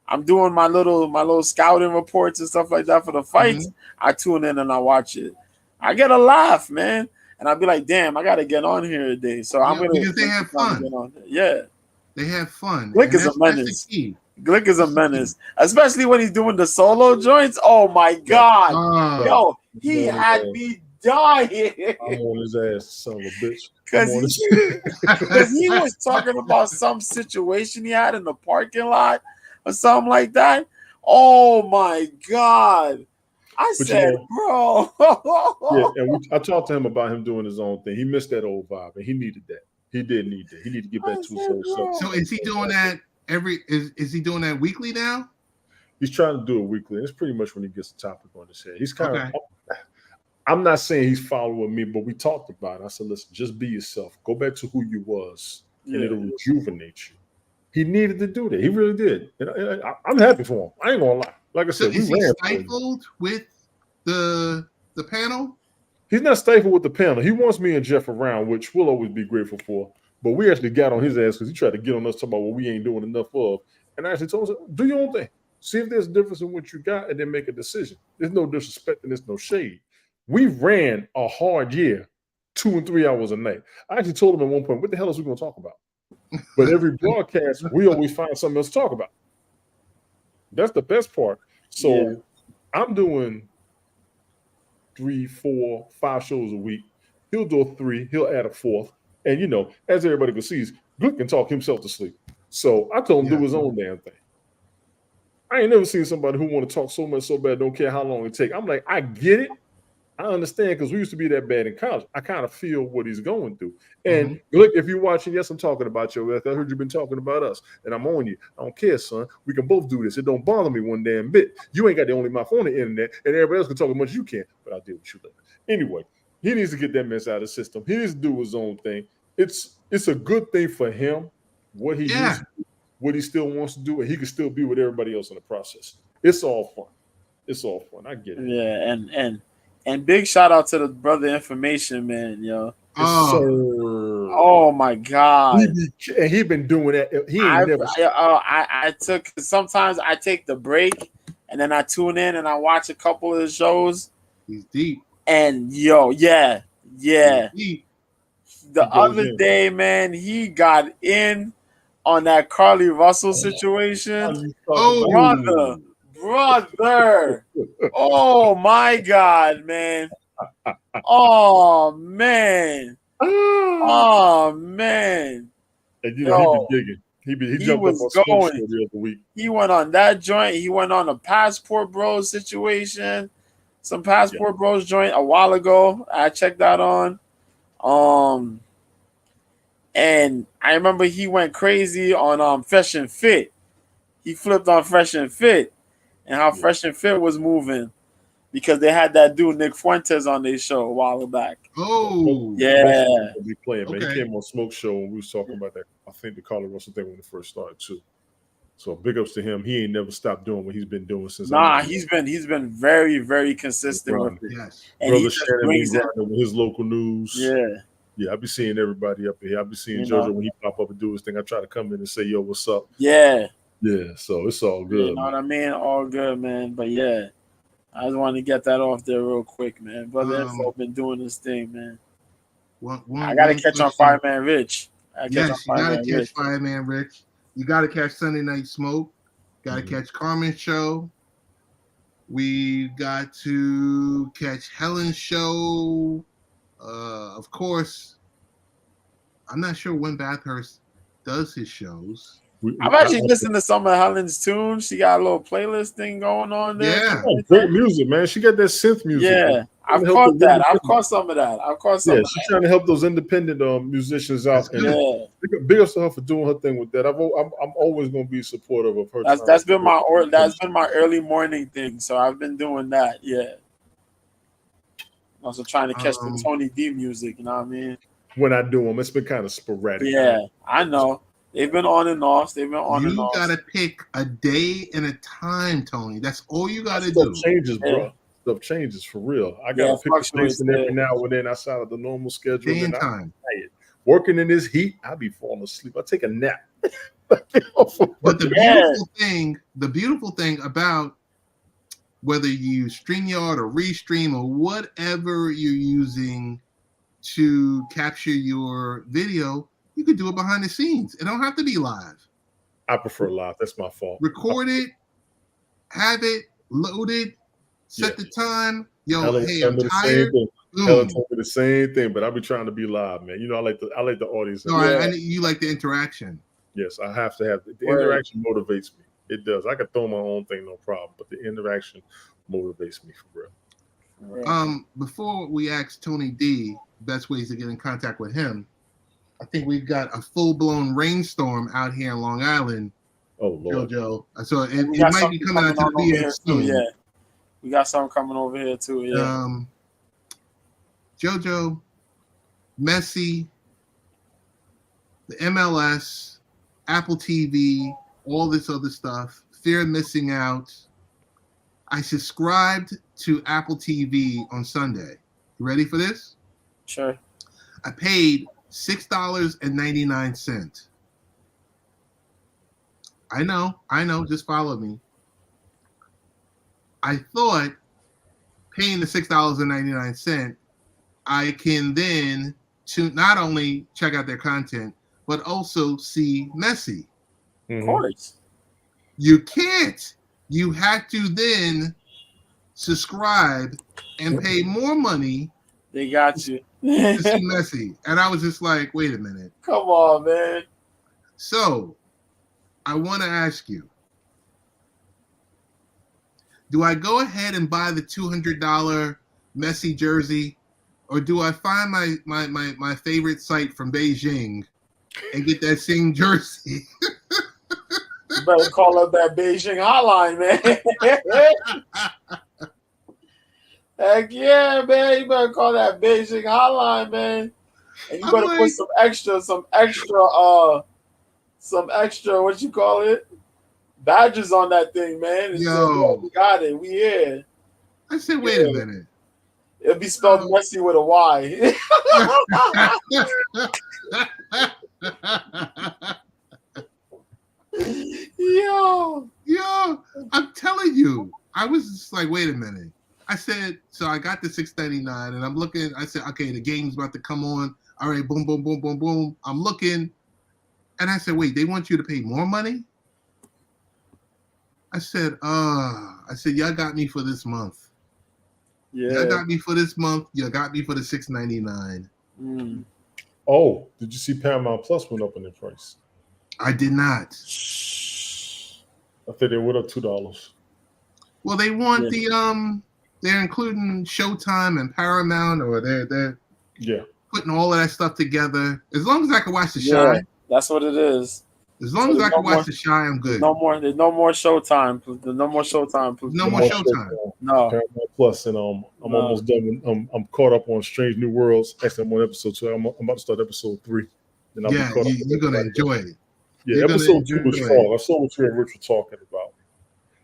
Speaker 1: I'm doing my little scouting reports and stuff like that for the fights. I tune in and I watch it. I get a laugh, man, and I'll be like, "Damn, I gotta get on here today." So I'm gonna
Speaker 3: because they have fun.
Speaker 1: get on. Yeah,
Speaker 3: They have fun.
Speaker 1: Glick
Speaker 3: And
Speaker 1: is a
Speaker 3: that's the
Speaker 1: menace.
Speaker 3: key.
Speaker 1: Glick is a menace, especially when he's doing the solo joints. Oh my god,
Speaker 3: Oh,
Speaker 1: yo, he had me dying
Speaker 2: I'm on his ass, son of a bitch.
Speaker 1: because he was talking about some situation he had in the parking lot or something like that. Oh my god. I
Speaker 2: But
Speaker 1: said,
Speaker 2: you
Speaker 1: bro.
Speaker 2: Yeah, and I talked to him about him doing his own thing. He missed that old vibe, and he needed that. He did need that. He needed to get back to his old self.
Speaker 3: so is he doing that is he doing that weekly now?
Speaker 2: He's trying to do it weekly. And it's pretty much when he gets the topic on his head. He's kind
Speaker 3: Okay.
Speaker 2: of. I'm not saying he's following me, but we talked about it. I said, listen, just be yourself. Go back to who you was, and it'll rejuvenate you. He needed to do that. He really did. And I'm happy for him. I ain't gonna lie. Like I
Speaker 3: So
Speaker 2: said,
Speaker 3: is
Speaker 2: we
Speaker 3: he
Speaker 2: ran.
Speaker 3: stifled with the panel?
Speaker 2: He's not stifled with the panel. He wants me and Jeff around, which we'll always be grateful for. But we actually got on his ass because he tried to get on us talking about what we ain't doing enough of. And I actually told him, do your own thing. See if there's a difference in what you got and then make a decision. There's no disrespect and there's no shade. We ran a hard year, 2 and 3 hours a night. I actually told him at one point, what the hell is we going to talk about? But every broadcast, we always find something else to talk about. That's the best part. So I'm doing 3, 4, 5 shows a week. He'll do 3. He'll add a 4th. And, as everybody can see, Glick can talk himself to sleep. So I told him do his own damn thing. I ain't never seen somebody who want to talk so much so bad, don't care how long it take. I'm like, I get it. I understand because we used to be that bad in college. I kind of feel what he's going through. And Glick, if you're watching, yes, I'm talking about you. I heard you've been talking about us, and I'm on you. I don't care, son. We can both do this. It don't bother me one damn bit. You ain't got the only mouth on the internet, and everybody else can talk as much as you can, but I'll deal with you later. Anyway, he needs to get that mess out of the system. He needs to do his own thing. It's a good thing for him, what he used to do, what he still wants to do, and he can still be with everybody else in the process. It's all fun. It's all fun. I get it.
Speaker 1: Yeah, and big shout out to the brother Information, man, yo. Oh my god.
Speaker 2: He been doing that.
Speaker 1: I took sometimes I take the break and then I tune in and I watch a couple of the shows.
Speaker 3: He's deep.
Speaker 1: And yeah. The other day, man, he got in on that Carly Russell situation. Brother. Oh my god, man. Oh man. And
Speaker 2: he been digging. He jumped up on Smoke Show the other week.
Speaker 1: He went on that joint. He went on a Passport Bros situation. Some Passport Bros joint a while ago. I checked that on. And I remember he went crazy on Fresh and Fit. He flipped on Fresh and Fit and how Fresh and Fit was moving because they had that dude Nick Fuentes on their show a while back.
Speaker 3: Oh,
Speaker 1: yeah.
Speaker 2: Be playing, man. He came on Smoke Show and we was talking about that. I think the Carly Russell thing when it first started too. So big ups to him. He ain't never stopped doing what he's been doing since.
Speaker 1: He's been very, very consistent with it.
Speaker 3: Yes.
Speaker 1: And
Speaker 2: Brother Shannon with his local news.
Speaker 1: Yeah,
Speaker 2: I be seeing everybody up here. I be seeing JoJo when he pop up and do his thing. I try to come in and say, "Yo, what's up?"
Speaker 1: Yeah.
Speaker 2: So it's all good.
Speaker 1: You know what I mean? All good, man. But yeah, I just wanted to get that off there real quick, man. Brother Info been doing this thing, man. I gotta catch on Fireman Rich.
Speaker 3: Yes, you gotta catch Fireman Rich. You gotta catch Sunday Night Smoke. Gotta catch Carmen's show. We got to catch Helen's show. Of course, I'm not sure when Bathurst does his shows.
Speaker 1: I've actually listened to some of Helen's tunes. She got a little playlist thing going on there.
Speaker 2: Yeah, great music, man. She got that synth music.
Speaker 1: Yeah, I've
Speaker 2: help
Speaker 1: caught
Speaker 2: those
Speaker 1: that. I've
Speaker 2: independent-
Speaker 1: caught some of that. I've caught some
Speaker 2: Yeah,
Speaker 1: of
Speaker 2: she's trying to help those independent musicians out.
Speaker 3: That's
Speaker 2: And
Speaker 3: good.
Speaker 1: that.
Speaker 2: big ups to her for doing her thing with that. I'm always going to be supportive of her.
Speaker 1: Yeah.
Speaker 2: trying
Speaker 1: That's
Speaker 2: to-
Speaker 1: been my early morning thing. So I've been doing that. Yeah. Also trying to catch the Tony D music, you know what I mean?
Speaker 2: when I do them. It's been kind of sporadic.
Speaker 1: Yeah, I know. They've been on and off. They've been on and
Speaker 3: You
Speaker 1: off.
Speaker 3: gotta pick a day and a time, Tony. That's all you gotta
Speaker 2: Stuff
Speaker 3: do.
Speaker 2: changes,
Speaker 1: Yeah.
Speaker 2: bro. Stuff changes for real. I
Speaker 1: Yeah,
Speaker 2: gotta
Speaker 1: it
Speaker 2: pick a
Speaker 1: fluctuates,
Speaker 2: station every now and then outside of the normal schedule.
Speaker 3: Day and
Speaker 2: I'm
Speaker 3: time.
Speaker 2: tired. Working in this heat, I be falling asleep. I take a nap.
Speaker 3: But the
Speaker 1: Yeah.
Speaker 3: beautiful thing about whether you use StreamYard or Restream or whatever you're using to capture your video, you could do it behind the scenes. It don't have to be live.
Speaker 2: I prefer live. That's my fault.
Speaker 3: Record it, have it, load it, set the time. Yo,
Speaker 2: Helen
Speaker 3: hey,
Speaker 2: told
Speaker 3: I'm
Speaker 2: me the same
Speaker 3: tired.
Speaker 2: thing.
Speaker 3: Boom.
Speaker 2: Helen told me the same thing, but I be trying to be live, man. You know, I like the audience.
Speaker 3: No, you like the interaction.
Speaker 2: Yes, I have to have the
Speaker 1: Word.
Speaker 2: interaction motivates me. It does. I can throw my own thing, no problem, but the interaction motivates me for real.
Speaker 3: Before we ask Tony D best ways to get in contact with him, I think we've got a full-blown rainstorm out here in Long Island.
Speaker 2: Oh Lord.
Speaker 3: JoJo. So it
Speaker 1: We got
Speaker 3: might be
Speaker 1: something
Speaker 3: coming out to
Speaker 1: on
Speaker 3: the
Speaker 1: over here
Speaker 3: VX
Speaker 1: too,
Speaker 3: soon.
Speaker 1: yeah. We got something coming over here too, yeah.
Speaker 3: JoJo, Messi, the MLS, Apple TV, all this other stuff, fear of missing out. I subscribed to Apple TV on Sunday. You ready for this?
Speaker 1: Sure.
Speaker 3: I paid $6.99. I know, just follow me. I thought paying the $6.99, I can then to not only check out their content, but also see Messi.
Speaker 1: Of course.
Speaker 3: You can't. You have to then subscribe and pay more money
Speaker 1: They got you.
Speaker 3: to see Messi. And I was just like, wait a minute.
Speaker 1: Come on, man.
Speaker 3: So I want to ask you, do I go ahead and buy the $200 Messi jersey, or do I find my favorite site from Beijing and get that same jersey?
Speaker 1: You better call up that Beijing hotline, man. Heck yeah, man. You better call that Beijing hotline, man. And you better put some extra, what you call it? Badges on that thing, man. And
Speaker 3: Yo.
Speaker 1: say, we got it. We here.
Speaker 3: I said, wait a minute.
Speaker 1: It'll be spelled Messi with a Y.
Speaker 3: Yo, I'm telling you, I was just like, wait a minute. I said, so I got the $6.99 and I'm looking. I said, okay, the game's about to come on. All right, boom, boom, boom, boom, boom. I'm looking. And I said, wait, they want you to pay more money? I said, y'all got me for this month.
Speaker 1: Yeah.
Speaker 3: Y'all got me for this month. You got me for the $6.99.
Speaker 1: Mm.
Speaker 2: Oh, did you see Paramount Plus went up in the price?
Speaker 3: I did not.
Speaker 2: I think they went up $2.
Speaker 3: Well, they want they're including Showtime and Paramount, or they're putting all of that stuff together. As long as I can watch The Shy.
Speaker 1: That's what it is.
Speaker 3: As long as I can watch The Shy, I'm good.
Speaker 1: There's no more Showtime. There's no more Showtime. Please.
Speaker 3: No more Showtime.
Speaker 1: No.
Speaker 2: Paramount Plus, and I'm almost done. I'm caught up on Strange New Worlds. Actually, I'm on episode 2. I'm about to start episode 3. And I'll be caught up
Speaker 3: you're gonna enjoy it.
Speaker 2: Yeah, episode 2 was strong. I saw what you and Rich were talking about.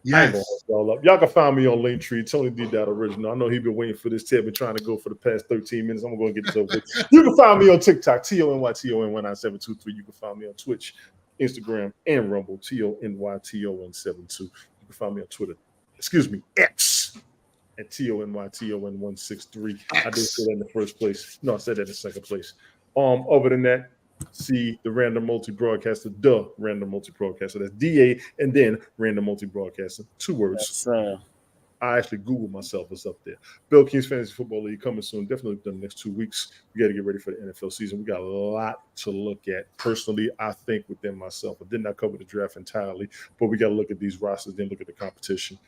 Speaker 3: Yes.
Speaker 2: Y'all can find me on Linktree, Tony D. Original. I know he's been waiting for this tip, been trying to go for the past 13 minutes. I'm going to get this over with. You can find me on TikTok, TONYTON19723. You can find me on Twitch, Instagram, and Rumble, TONYTON72. You can find me on Twitter, X, at TONYTON163. I didn't say that in the first place. No, I said that in the second place. Other than that, see the Random Multi-Broadcaster, the Random Multi-Broadcaster. That's DA and then Random Multi-Broadcaster. 2 words.
Speaker 1: Yes, sir.
Speaker 2: I actually Googled myself. It's up there. Bill King's Fantasy Football League coming soon. Definitely within the next 2 weeks. We got to get ready for the NFL season. We got a lot to look at. Personally, I think within myself, I did not cover the draft entirely, but we got to look at these rosters, then look at the competition.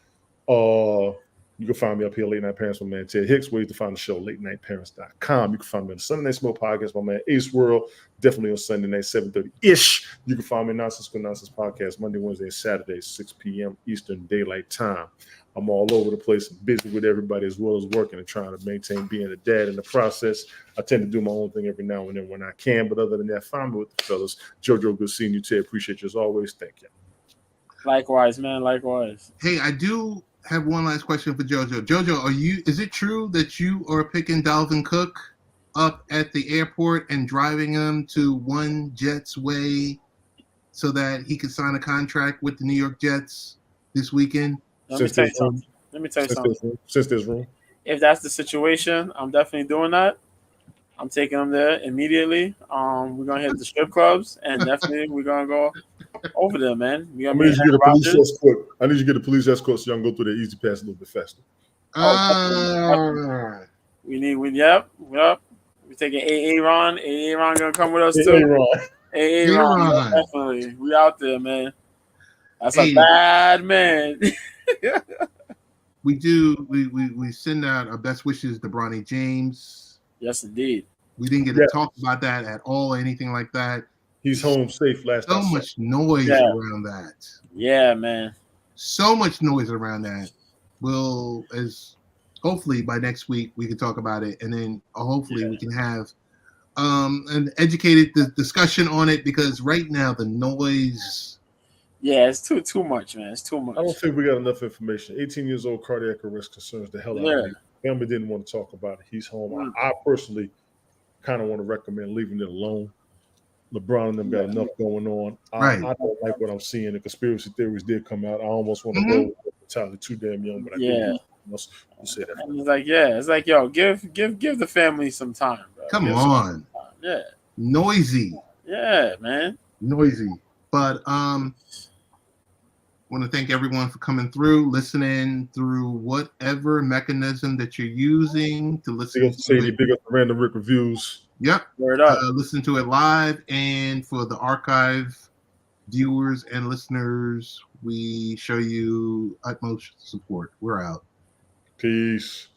Speaker 2: You can find me up here, Late Night Parents, my man Ted Hicks. Where you can find the show, LateNightParents.com. You can find me on the Sunday Night Smoke Podcast, my man Ace World. Definitely on Sunday night, 7:30-ish. You can find me on Nonsense with Nonsense Podcast, Monday, Wednesday, and Saturday, 6 p.m. Eastern Daylight Time. I'm all over the place, busy with everybody as well as working and trying to maintain being a dad in the process. I tend to do my own thing every now and then when I can, but other than that, find me with the fellas. JoJo, good seeing you, Ted. Appreciate you as always. Thank you.
Speaker 1: Likewise, man. Likewise.
Speaker 3: Hey, I do have one last question for JoJo. JoJo, is it true that you are picking Dalvin Cook up at the airport and driving him to One Jets Way so that he could sign a contract with the New York Jets this weekend?
Speaker 1: Let me tell you something.
Speaker 2: Since there's room.
Speaker 1: If that's the situation, I'm definitely doing that. I'm taking them there immediately. We're gonna hit the strip clubs and definitely we're gonna go over there, man.
Speaker 2: I need you to get a police escort. I need you to get a police escort so y'all can go through the Easy Pass a little bit faster.
Speaker 1: Yep. We taking AA Ron. AA Ron gonna come with us too. AA Ron, definitely. We out there, man. That's a bad man.
Speaker 3: We send out our best wishes to Bronny James.
Speaker 1: Yes, indeed.
Speaker 3: We didn't get to talk about that at all, anything like that.
Speaker 2: He's home safe last
Speaker 3: So much noise around that.
Speaker 1: Yeah, man.
Speaker 3: So much noise around that. Hopefully by next week we can talk about it, and then hopefully we can have an educated discussion on it, because right now the noise.
Speaker 1: Yeah, it's too much, man. It's too much.
Speaker 2: I don't think we got enough information. 18 years old, cardiac arrest concerns the hell out of me. Family didn't want to talk about it. He's home. I personally kind of want to recommend leaving it alone. LeBron and them got enough going on. I don't like what I'm seeing. The conspiracy theories did come out. I almost want to roll with Tyler, too damn young, but I didn't. Say that.
Speaker 1: It's like, yo, give the family some time, bro.
Speaker 3: Come on.
Speaker 1: Yeah.
Speaker 3: Noisy.
Speaker 1: Yeah, man.
Speaker 3: Noisy. But want to thank everyone for coming through, listening through whatever mechanism that you're using to listen to it.
Speaker 2: Big up the Random Rick Reviews.
Speaker 3: Yep. Listen to it live, and for the archive viewers and listeners, we show you utmost support. We're out.
Speaker 2: Peace.